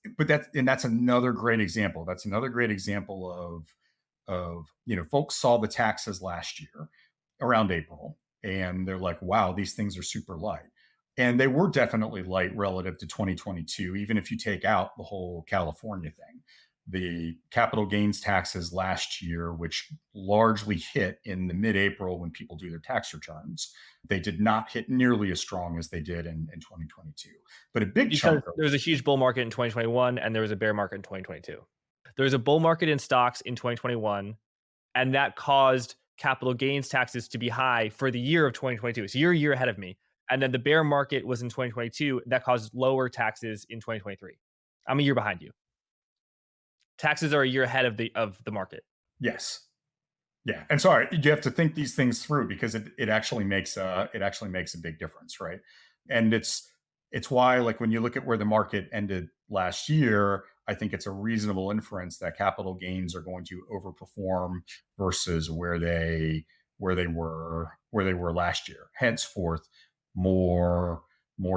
another great example. That's another great example of folks saw the taxes last year around April, and they're like, wow, these things are super light. And they were definitely light relative to 2022, even if you take out the whole California thing. The capital gains taxes last year, which largely hit in the mid-April when people do their tax returns, they did not hit nearly as strong as they did in 2022. But a big chunk there was a huge bull market in 2021 and there was a bear market in 2022. There was a bull market in stocks in 2021, and that caused capital gains taxes to be high for the year of 2022. So you're a year ahead of me. And then the bear market was in 2022. That caused lower taxes in 2023. I'm a year behind you. Taxes are a year ahead of the market. Yes. Yeah. And sorry, you have to think these things through, because it actually makes a big difference, right? And it's why, like, when you look at where the market ended last year, I think it's a reasonable inference that capital gains are going to overperform versus where they were last year. Henceforth, more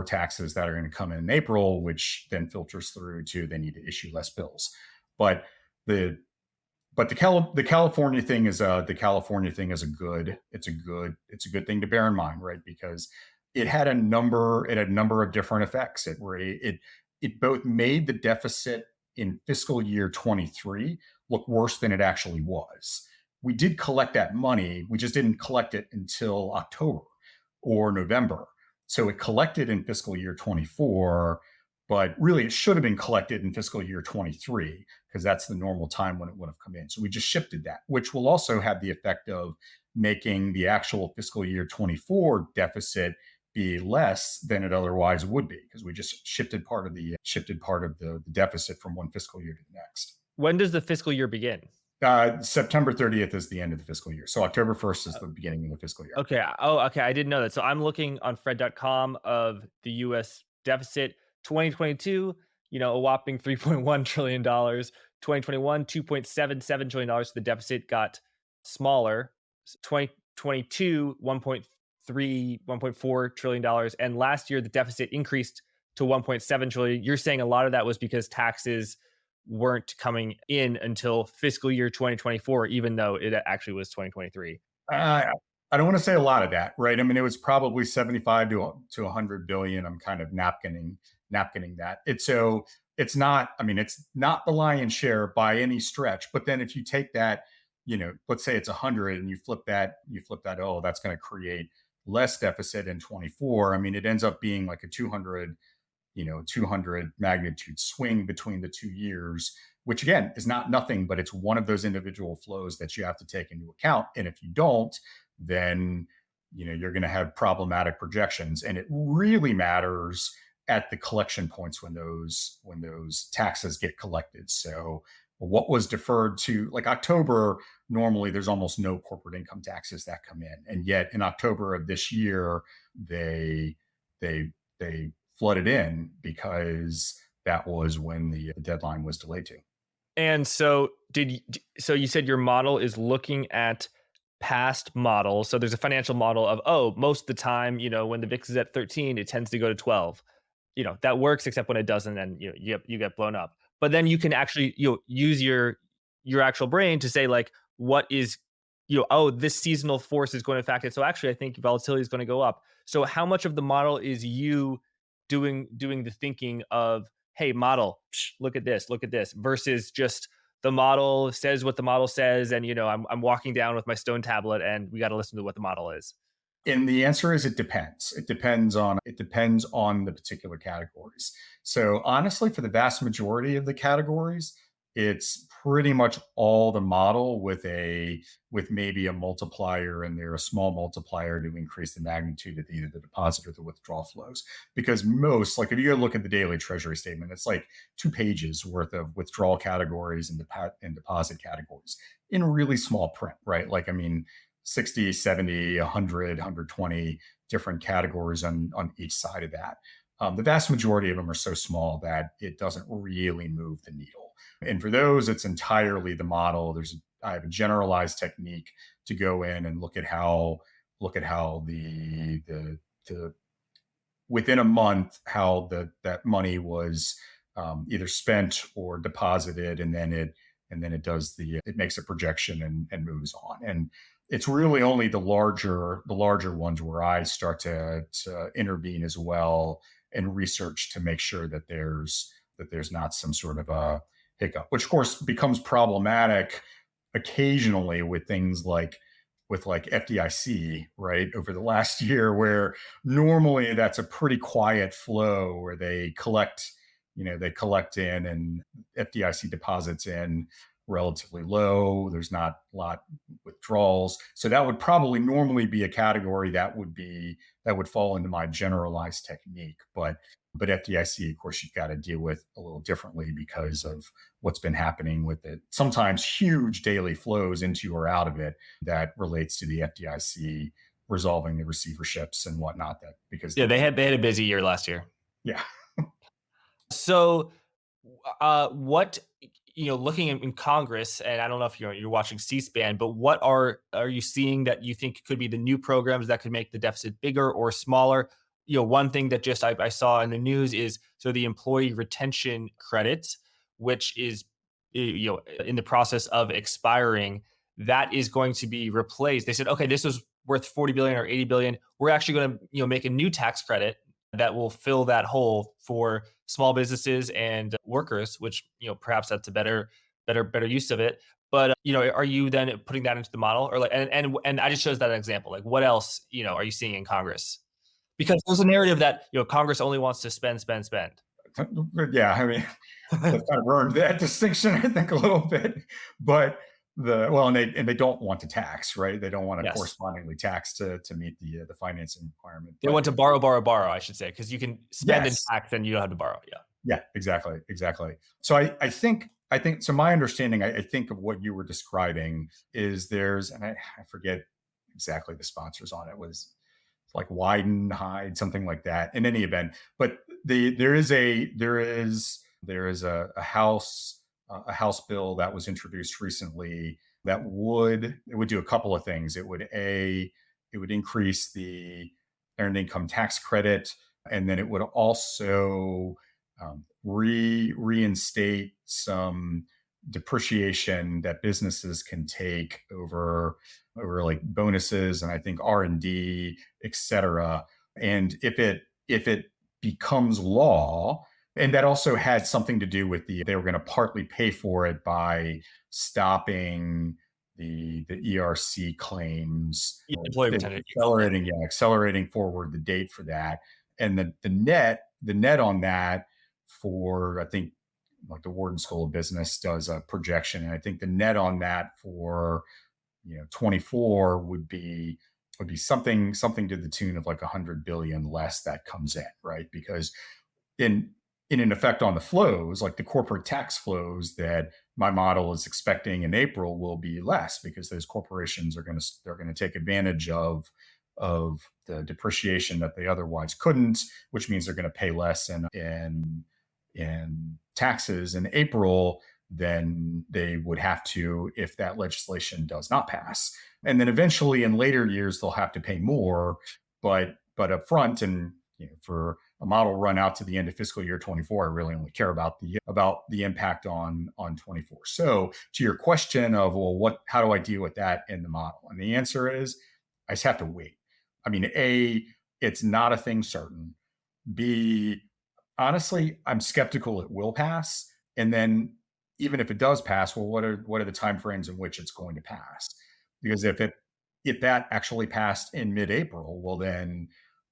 taxes that are going to come in April, which then filters through to they need to issue less bills. But the the California thing is a good thing to bear in mind, right? Because it had a number of different effects. It both made the deficit in fiscal year 23 look worse than it actually was. We did collect that money, we just didn't collect it until October or November. So it collected in fiscal year 24, but really it should have been collected in fiscal year 23 because that's the normal time when it would have come in. So we just shifted that, which will also have the effect of making the actual fiscal year 24 deficit be less than it otherwise would be because we just shifted part of the deficit from one fiscal year to the next. When does the fiscal year begin? September 30th is the end of the fiscal year. So October 1st is the beginning of the fiscal year. Okay. Oh, okay. I didn't know that. So I'm looking on Fred.com of the U.S. deficit 2022, a whopping $3.1 trillion. 2021, $2.77 trillion. So the deficit got smaller. 2022, $1.4 trillion. And last year, the deficit increased to $1.7 trillion. You're saying a lot of that was because taxes weren't coming in until fiscal year 2024, even though it actually was 2023. I don't want to say a lot of that, right? I mean, it was probably 75 to 100 billion. I'm kind of napkining that. It's not the lion's share by any stretch. But then if you take that, let's say it's 100 and you flip that, oh, that's going to create less deficit in 24. I mean, it ends up being like a 200 magnitude swing between the 2 years, which again is not nothing, but it's one of those individual flows that you have to take into account. And if you don't, then you're going to have problematic projections. And it really matters at the collection points when those taxes get collected. So what was deferred to like October, normally there's almost no corporate income taxes that come in. And yet in October of this year, they flooded in because that was when the deadline was delayed to. And so you said your model is looking at past models. So there's a financial model of, most of the time, when the VIX is at 13, it tends to go to 12. That works, except when it doesn't, and you get blown up. But then you can actually use your actual brain to say like, what is this seasonal force is going to affect it. So actually, I think volatility is going to go up. So how much of the model is you doing the thinking of, hey, model, look at this, versus just the model says what the model says, and I'm walking down with my stone tablet, and we got to listen to what the model is. And the answer is it depends. It depends on the particular categories. So honestly, for the vast majority of the categories, it's pretty much all the model with maybe a multiplier in there, a small multiplier to increase the magnitude of either the deposit or the withdrawal flows. Because most, like if you look at the daily Treasury statement, it's like 2 pages worth of withdrawal categories and deposit categories in really small print, right? Like, I mean, 60, 70, 100, 120 different categories on each side of that. The vast majority of them are so small that it doesn't really move the needle. And for those, it's entirely the model. I have a generalized technique to go in and look at how the within a month, how that money was either spent or deposited, and then it makes a projection and moves on. And it's really only the larger ones where I start to intervene as well and research to make sure that there's not some sort of a hiccup, which of course becomes problematic occasionally with things like FDIC, right? Over the last year, where normally that's a pretty quiet flow where they collect in and FDIC deposits in relatively low. There's not a lot withdrawals. So that would probably normally be a category that would fall into my generalized technique. But FDIC, of course, you've got to deal with a little differently because of what's been happening with it. Sometimes huge daily flows into or out of it that relates to the FDIC resolving the receiverships and whatnot. They had a busy year last year. Yeah. So What looking in Congress, and I don't know if you're watching C-SPAN, but what are you seeing that you think could be the new programs that could make the deficit bigger or smaller? One thing that just I saw in the news is so the employee retention credit, which is in the process of expiring, that is going to be replaced. They said, okay, this was worth 40 billion or 80 billion. We're actually going to make a new tax credit that will fill that hole for small businesses and workers, which perhaps that's a better use of it. But are you then putting that into the model, or like, and I just chose that example. Like, what else are you seeing in Congress? Because there's a narrative that Congress only wants to spend, spend, spend. Yeah, I mean, that kind of ruined that distinction, I think, a little bit. But and they don't want to tax, right? They don't want to Yes, correspondingly tax to meet the financing requirement. they But want to borrow, borrow, borrow. I should say, because you can spend and yes, tax, and you don't have to borrow. Yeah. yeah, exactly. So I think so. My understanding, I think of what you were describing is and I forget exactly the sponsors on it, was like Wyden, Hyde, something like that. In any event, but there is a house bill that was introduced recently that would do a couple of things. It would increase the earned income tax credit, and then it would also reinstate some depreciation that businesses can take over like bonuses and I think R&D, et cetera. And if it becomes law, and that also had something to do with they were going to partly pay for it by stopping the ERC claims, Yeah, employee retention. accelerating forward the date for that. And the net on that, for I think like the Wharton School of Business does a projection, and I think the net on that for 24 would be something to the tune of like 100 billion less that comes in, right? Because in an effect on the flows, like the corporate tax flows that my model is expecting in April will be less, because those corporations they're going to take advantage of the depreciation that they otherwise couldn't, which means they're going to pay less in taxes in April than they would have to if that legislation does not pass. And then eventually in later years they'll have to pay more, but up front, and for a model run out to the end of fiscal year 24, I really only care about the impact on 24. So to your question of, well, how do I deal with that in the model? And the answer is I just have to wait. I mean, A, it's not a thing certain. B, honestly, I'm skeptical it will pass. And then even if it does pass, well, what are the timeframes in which it's going to pass? Because if that actually passed in mid-April, well, then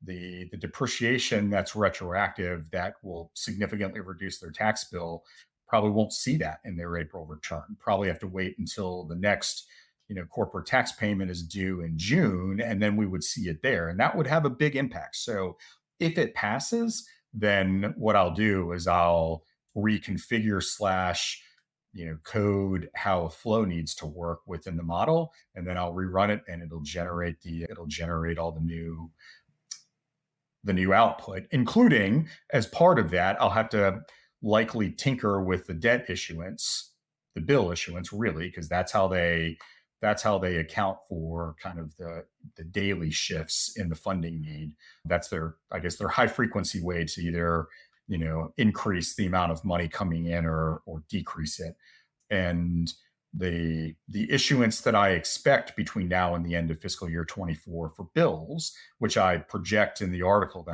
the depreciation that's retroactive that will significantly reduce their tax bill probably won't see that in their April return. Probably have to wait until the next corporate tax payment is due in June, and then we would see it there, and that would have a big impact. So if it passes, then what I'll do is I'll reconfigure / code how a flow needs to work within the model, and then I'll rerun it, and it'll generate all the new output, including, as part of that, I'll have to likely tinker with the debt issuance, the bill issuance, really, because that's how they account for kind of the daily shifts in the funding need. That's their high frequency way to either increase the amount of money coming in or decrease it. And the issuance that I expect between now and the end of fiscal year 24 for bills, which I project in the article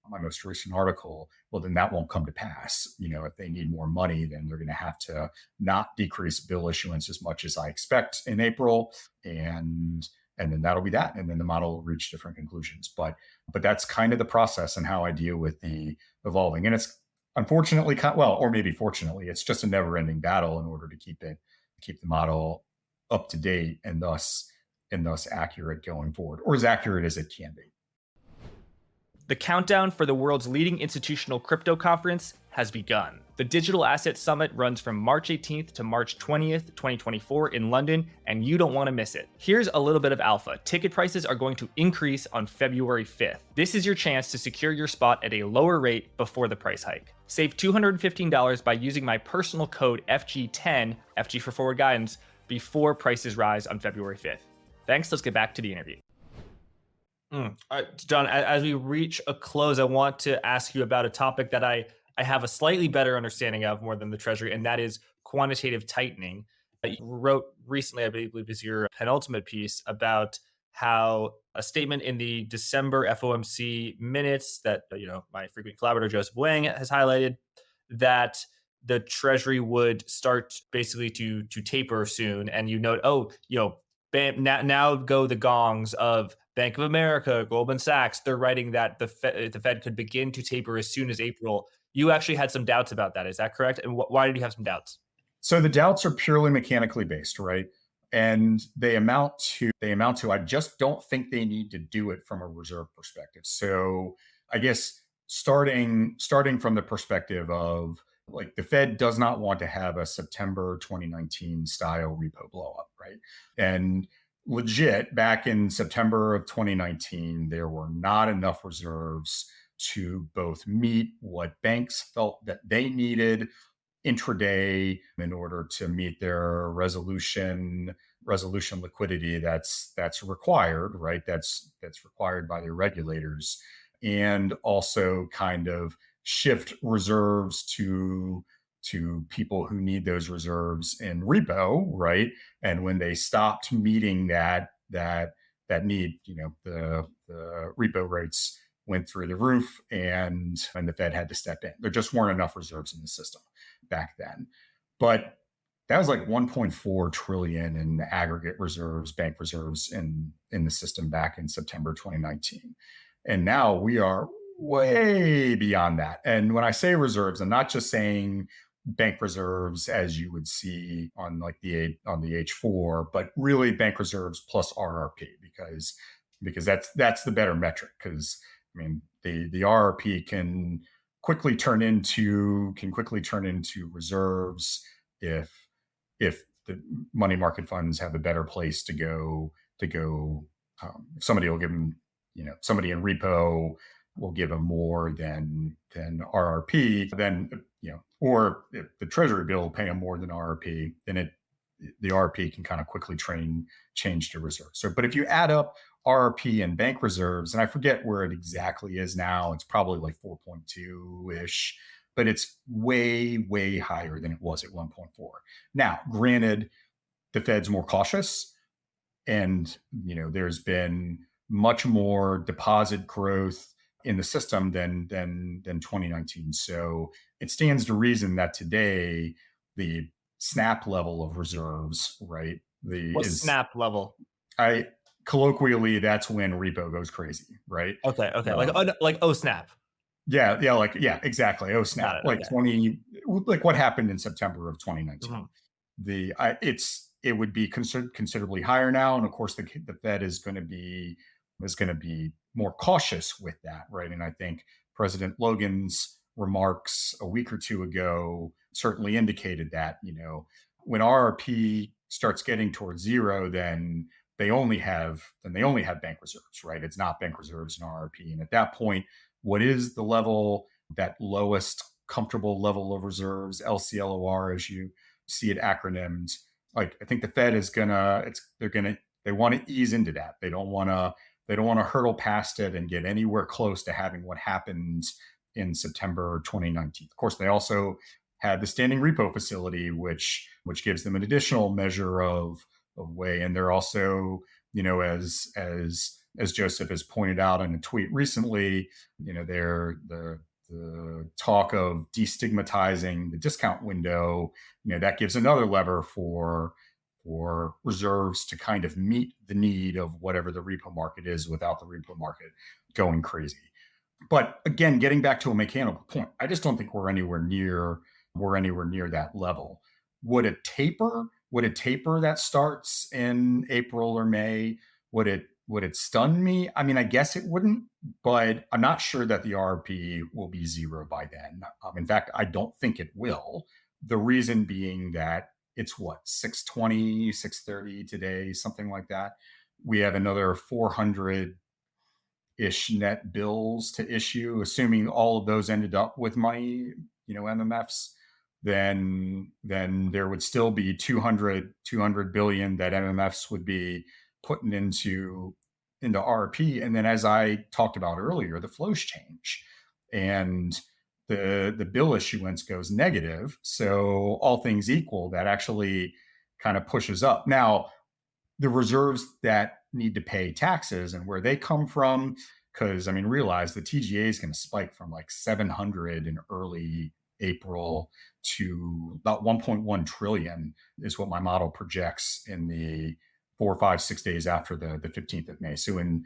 my most recent article, well, then that won't come to pass. If they need more money, then they're going to have to not decrease bill issuance as much as I expect in April, and then that'll be that, and then the model will reach different conclusions. But that's kind of the process and how I deal with the evolving, and it's unfortunately, or maybe fortunately, it's just a never-ending battle in order to keep the model up to date and thus accurate going forward, or as accurate as it can be. The countdown for the world's leading institutional crypto conference has begun. The Digital Asset Summit runs from March 18th to March 20th, 2024 in London, and you don't want to miss it. Here's a little bit of alpha. Ticket prices are going to increase on February 5th. This is your chance to secure your spot at a lower rate before the price hike. Save $215 by using my personal code FG10, FG for forward guidance, before prices rise on February 5th. Thanks. Let's get back to the interview. All right, John, as we reach a close, I want to ask you about a topic that I have a slightly better understanding of more than the Treasury, and that is quantitative tightening. You wrote recently, I believe is your penultimate piece, about how a statement in the December FOMC minutes that my frequent collaborator Joseph Wang has highlighted, that the Treasury would start basically to taper soon, and you note, now go the gongs of Bank of America, Goldman Sachs. They're writing that the Fed could begin to taper as soon as April. You actually had some doubts about that. Is that correct? And why did you have some doubts? So the doubts are purely mechanically based, right? And they amount to I just don't think they need to do it from a reserve perspective. So I guess starting from the perspective of, like, the Fed does not want to have a September 2019 style repo blow up, right? And legit, back in September of 2019, there were not enough reserves to both meet what banks felt that they needed intraday in order to meet their resolution liquidity that's required, right? That's required by their regulators, and also kind of shift reserves to people who need those reserves in repo, right? And when they stopped meeting that need, the repo rates went through the roof, and the Fed had to step in. There just weren't enough reserves in the system back then. But that was like 1.4 trillion in aggregate reserves, bank reserves in the system back in September 2019. And now we are way beyond that. And when I say reserves, I'm not just saying bank reserves as you would see on the H4, but really bank reserves plus RRP, because that's the better metric. Because the RRP can quickly turn into reserves if the money market funds have a better place to go. Somebody will give them, somebody in repo will give them more than RRP. Then or if the Treasury bill will pay them more than RRP, then the RRP can kind of quickly change to reserve. So, but if you add up RRP and bank reserves, and I forget where it exactly is now, it's probably like 4.2-ish, but it's way, way higher than it was at 1.4. Now, granted, the Fed's more cautious, and there's been much more deposit growth in the system than 2019. So it stands to reason that today the snap level of reserves, right? Snap level? Colloquially, that's when repo goes crazy, right? Okay. Like snap. Yeah, exactly. Oh snap! Like what happened in September of 2019. Mm-hmm. It would be considerably higher now, and of course the Fed is going to be more cautious with that, right? And I think President Logan's remarks a week or two ago certainly indicated that, when RRP starts getting towards zero, then they only have bank reserves, right? It's not bank reserves and RRP. And at that point, what is the level, that lowest comfortable level of reserves, LCLOR, as you see it acronymed? Like, I think the Fed they want to ease into that. They don't want to hurdle past it and get anywhere close to having what happened in September 2019. Of course, they also had the standing repo facility, which gives them an additional measure of way. And they're also, as Joseph has pointed out in a tweet recently, they're the talk of destigmatizing the discount window. That gives another lever for reserves to kind of meet the need of whatever the repo market is without the repo market going crazy. But again, getting back to a mechanical point, I just don't think we're anywhere near that level. Would a taper that starts in April or May, would it would it stun me? I mean, I guess it wouldn't, but I'm not sure that the RRP will be zero by then. In fact, I don't think it will. The reason being that it's what, 620, 630 today, something like that. We have another 400 ish net bills to issue, assuming all of those ended up with money, MMFs, then there would still be 200 billion that MMFs would be putting into RP. And then, as I talked about earlier, the flows change and the bill issuance goes negative. So all things equal, that actually kind of pushes up. Now, the reserves that need to pay taxes and where they come from, because realize the TGA is going to spike from like 700 in early April to about 1.1 trillion is what my model projects in the 4, 5, 6 days after the 15th of May. So in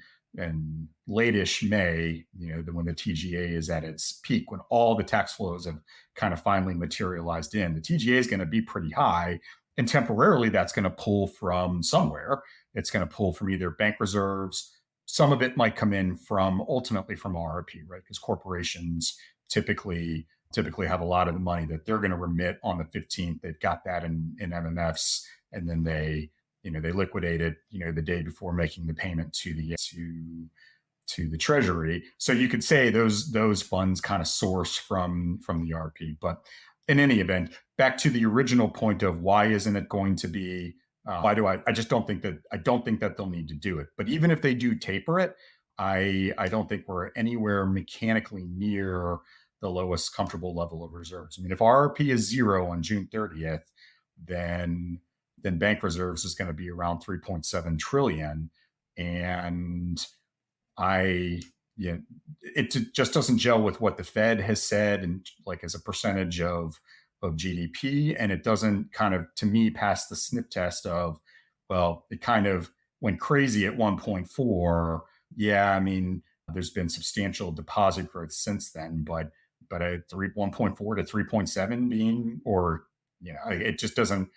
late-ish May, when the TGA is at its peak, when all the tax flows have kind of finally materialized in, the TGA is going to be pretty high. And temporarily, that's going to pull from somewhere. It's going to pull from either bank reserves. Some of it might come in ultimately from RRP, right? Because corporations typically have a lot of the money that they're going to remit on the 15th. They've got that in MMFs, and then they liquidate it, the day before making the payment to the Treasury. So you could say those funds kind of source from the RP. But in any event, back to the original point of why isn't it going to be? I just don't think that they'll need to do it. But even if they do taper it, I don't think we're anywhere mechanically near the lowest comfortable level of reserves. If RRP is zero on June 30th, then bank reserves is going to be around 3.7 trillion. And it just doesn't gel with what the Fed has said and like as a percentage of GDP. And it doesn't kind of, to me, pass the sniff test of, well, it kind of went crazy at 1.4. Yeah, there's been substantial deposit growth since then, but a 1.4 to 3.7 being, or, it just doesn't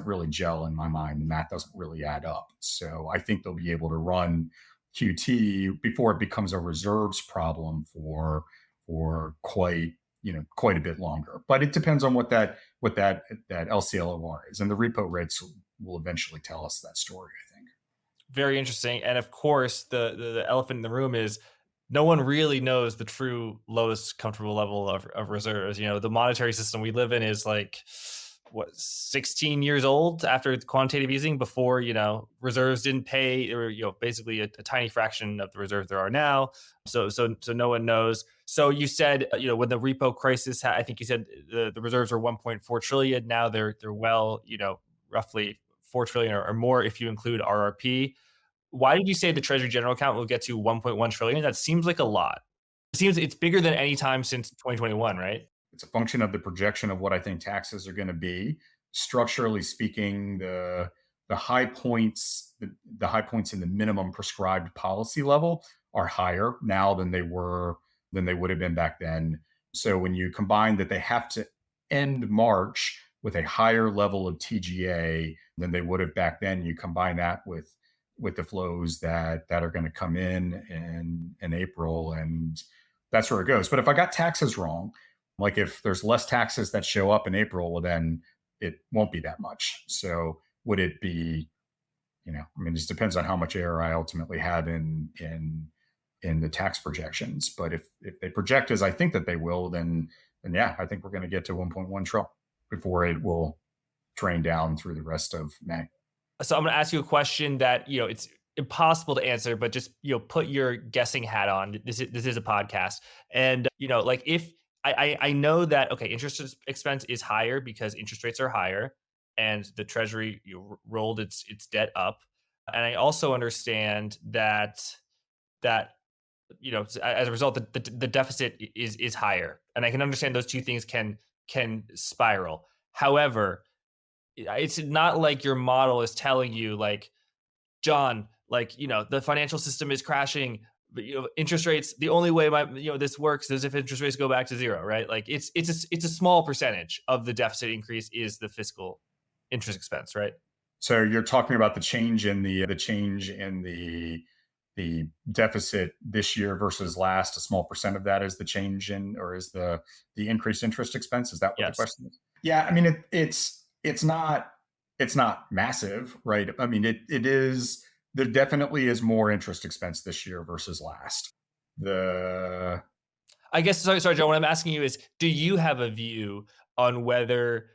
really gel in my mind. The math doesn't really add up. So I think they'll be able to run QT before it becomes a reserves problem for quite a bit longer. But it depends on what that LCLOR is, and the repo rates will eventually tell us that story, I think. Very interesting. And of course, the elephant in the room is no one really knows the true lowest comfortable level of reserves. The monetary system we live in is like, 16 years old after quantitative easing, before, reserves didn't pay, or, basically a tiny fraction of the reserves there are now. So no one knows. So you said, when the repo crisis, I think you said the reserves are 1.4 trillion. Now they're well, roughly 4 trillion or more if you include RRP. Why did you say the Treasury General Account will get to 1.1 trillion? That seems like a lot. It seems it's bigger than any time since 2021, right? It's a function of the projection of what I think taxes are going to be. Structurally speaking, the high points in the minimum prescribed policy level are higher now than they would have been back then. So when you combine that they have to end March with a higher level of TGA than they would have back then, you combine that with the flows that are going to come in April, and that's where it goes. But if I got taxes wrong, like if there's less taxes that show up in April, well, then it won't be that much. So would it be, it just depends on how much error I ultimately have in the tax projections. But if they project as I think that they will, then yeah, I think we're going to get to 1.1 trillion before it will drain down through the rest of May. So I'm going to ask you a question that, it's impossible to answer, but just, put your guessing hat on. This is a podcast. And, like if, I know that, okay, interest expense is higher because interest rates are higher and the Treasury rolled its debt up. And I also understand that as a result, the deficit is higher. And I can understand those two things can spiral. However, it's not like your model is telling you, like, John, like, the financial system is crashing. But, interest rates, the only way this works is if interest rates go back to zero, right? Like it's a small percentage of the deficit increase is the fiscal interest expense, right? So you're talking about the change in the the deficit this year versus last, a small percent of that is the change in, or is the increased interest expense? Is that what the Yes. question is? Yeah, I mean, it's not massive, right? I mean, it is. There definitely is more interest expense this year versus last. The I guess, sorry, Joe, what I'm asking you is, do you have a view on whether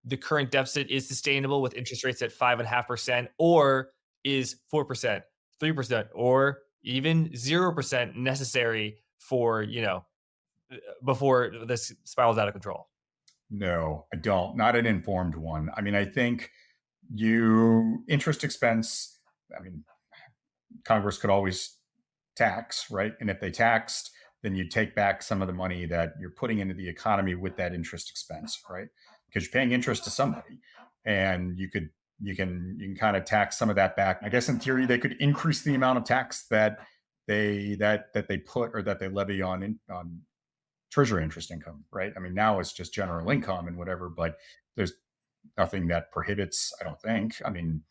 the current deficit is sustainable with interest rates at 5.5%, or is 4%, 3%, or even 0% necessary for, before this spirals out of control? No, I don't. Not an informed one. I mean, I think you interest expense. I mean, Congress could always tax, right? And if they taxed, then you take back some of the money that you're putting into the economy with that interest expense, right? Because you're paying interest to somebody, and you can kind of tax some of that back. I guess in theory they could increase the amount of tax that they put, or that they levy on Treasury interest income, right? I mean, now it's just general income and whatever, but there's nothing that prohibits, I don't think. I mean,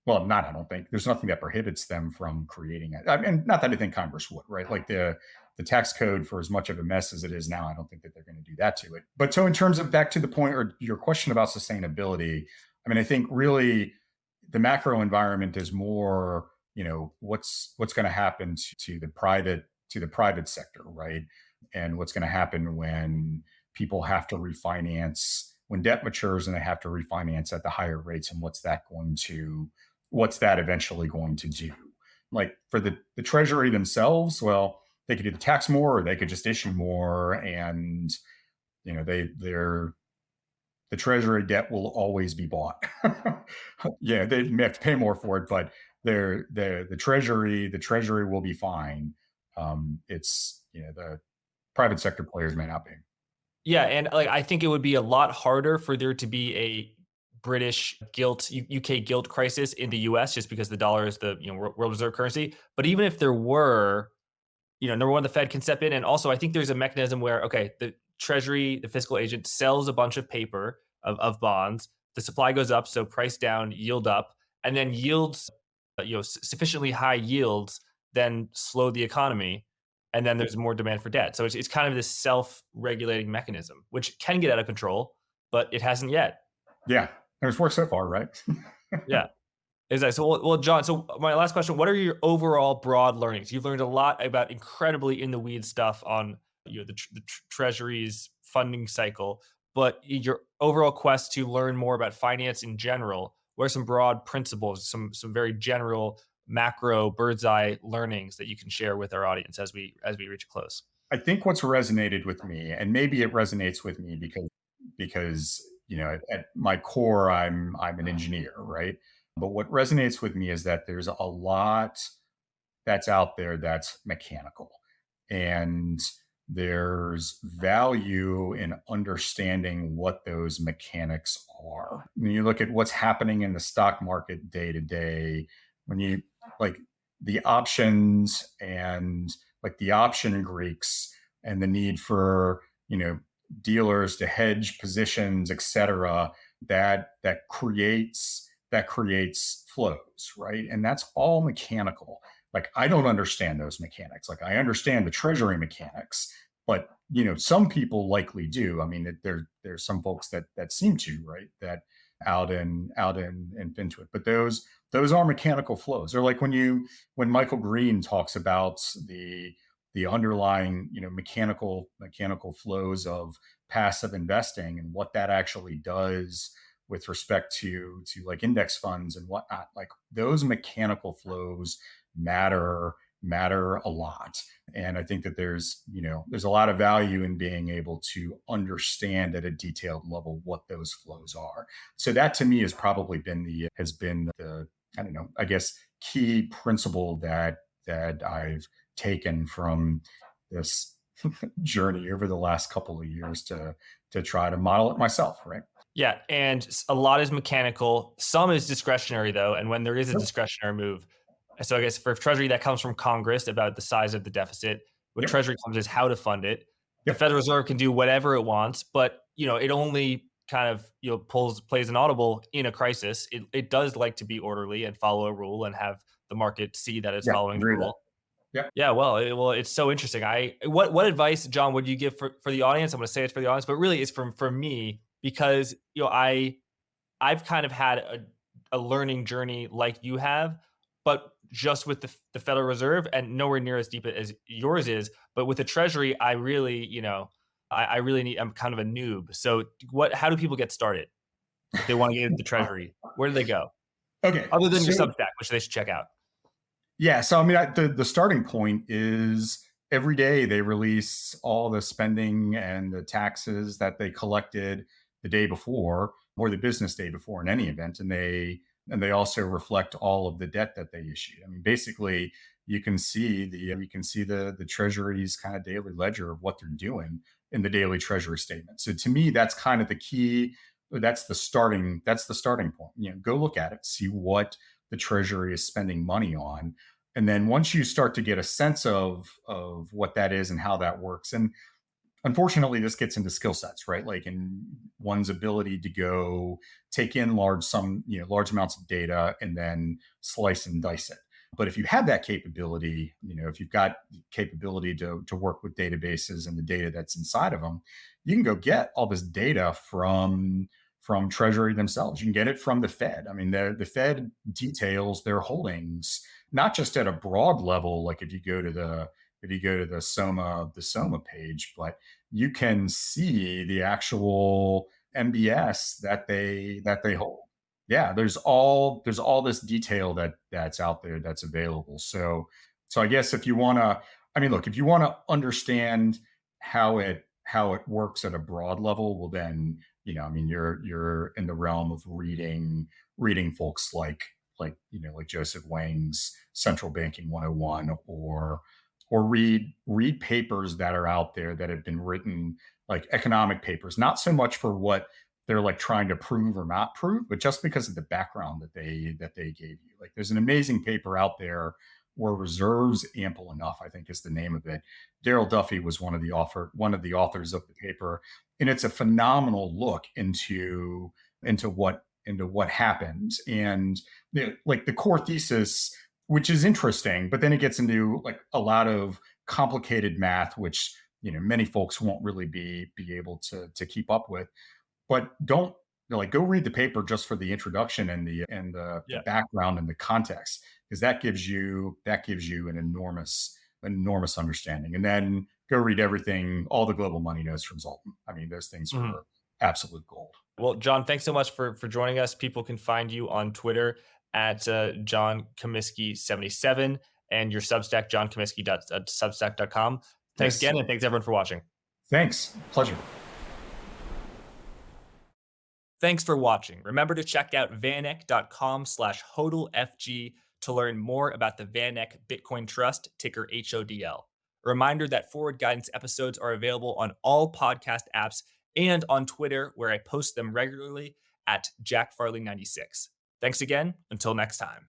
well, not, I don't think there's nothing that prohibits them from creating it. I mean, not that I think Congress would, right? Like the tax code, for as much of a mess as it is now, I don't think that they're going to do that to it. But so in terms of, back to the point, or your question about sustainability, I mean, I think really the macro environment is more, what's going to happen to the private sector, right? And what's going to happen when people have to refinance, when debt matures and they have to refinance at the higher rates, and what's that eventually going to do? Like for the Treasury themselves, well, they could either tax more or they could just issue more, and the Treasury debt will always be bought. Yeah, they may have to pay more for it, but the Treasury will be fine. It's the private sector players may not be. Yeah, and like, I think it would be a lot harder for there to be a British gilt, UK gilt crisis in the US, just because the dollar is the world reserve currency. But even if there were, number one, the Fed can step in, and also I think there's a mechanism where, okay, the Treasury, the fiscal agent, sells a bunch of paper of bonds. The supply goes up, so price down, yield up, and then yields, sufficiently high yields then slow the economy, and then there's more demand for debt. So it's kind of this self-regulating mechanism, which can get out of control, but it hasn't yet. Yeah, it's worked so far, right? Yeah. Exactly. So, well, John, so my last question, what are your overall broad learnings? You've learned a lot about incredibly in the weeds stuff on the Treasury's funding cycle, but your overall quest to learn more about finance in general, what are some broad principles, some very general macro bird's eye learnings that you can share with our audience as we reach a close? I think what's resonated with me, and maybe it resonates with me because at my core, I'm an engineer, right? But what resonates with me is that there's a lot that's out there that's mechanical, and there's value in understanding what those mechanics are. When you look at what's happening in the stock market day to day, when you like the options, and like the option Greeks, and the need for dealers to hedge positions, etc., that creates flows, right? And that's all mechanical. Like, I don't understand those mechanics. Like, I understand the Treasury mechanics, but some people likely do. I mean, there's some folks that seem to, right, that out and into it. But those are mechanical flows. Or like when Michael Green talks about the underlying mechanical flows of passive investing, and what that actually does with respect to like index funds and whatnot. Like, those mechanical flows matter a lot. And I think that there's a lot of value in being able to understand at a detailed level what those flows are. So that to me has been the I don't know, I guess, key principle that I've taken from this journey over the last couple of years to try to model it myself, right? Yeah, and a lot is mechanical. Some is discretionary, though, and when there is a Yep. discretionary move. So I guess for Treasury, that comes from Congress about the size of the deficit. What Yep. Treasury comes is how to fund it. The Yep. Federal Reserve can do whatever it wants, but it only kind of plays an audible in a crisis. It does like to be orderly and follow a rule and have the market see that it's Yeah, following the agree with that. rule. Yeah. Yeah, well, it's so interesting. What advice, John, would you give for the audience? I'm going to say it for the audience, but really it's for me because I've kind of had a learning journey like you have, but just with the Federal Reserve and nowhere near as deep as yours is. But with the Treasury, I really, I really need. I'm kind of a noob. So how do people get started if they want to get into the Treasury? Where do they go Okay. other than your So Substack, which they should check out? yeah, so I mean, the starting point is every day they release all the spending and the taxes that they collected the day before or the business day before in any event, and they also reflect all of the debt that they issued. I mean, basically, you can see the Treasury's kind of daily ledger of what they're doing in the daily Treasury statement. So to me, that's kind of the key. That's the starting point. Go look at it, see what the Treasury is spending money on. And then once you start to get a sense of what that is and how that works, and unfortunately, this gets into skill sets, right? Like in one's ability to go take in large amounts of data and then slice and dice it. But if you have that capability, if you've got the capability to work with databases and the data that's inside of them, you can go get all this data from Treasury themselves. You can get it from the Fed. I mean, the Fed details their holdings not just at a broad level, like if you go to the Soma page, but you can see the actual MBS that they hold. Yeah, there's all this detail that's out there that's available. So I guess if you want to, I mean, look, if you want to understand how it works at a broad level, well then, I mean, you're in the realm of reading folks like Joseph Wang's Central Banking 101, or read papers that are out there that have been written, like economic papers, not so much for what they're like trying to prove or not prove, but just because of the background that they gave you. Like there's an amazing paper out there, Were Reserves Ample Enough, I think is the name of it. Daryl Duffy was one of the authors of the paper, and it's a phenomenal look into what happens, and like the core thesis, which is interesting, but then it gets into like a lot of complicated math, which many folks won't really be able to keep up with. But don't go read the paper just for the introduction and the background and the context, because that gives you an enormous understanding. And then go read all the global money notes from Zoltan. I mean, those things are absolute gold. Well, John, thanks so much for joining us. People can find you on Twitter at John Comiskey77 and your Substack, johncomiskey.substack.com. Thanks again, and thanks everyone for watching. Thanks. Pleasure. Thanks for watching. Remember to check out vaneck.com/HODLFG to learn more about the VanEck Bitcoin Trust, ticker HODL. A reminder that forward guidance episodes are available on all podcast apps and on Twitter, where I post them regularly at JackFarley96. Thanks again. Until next time.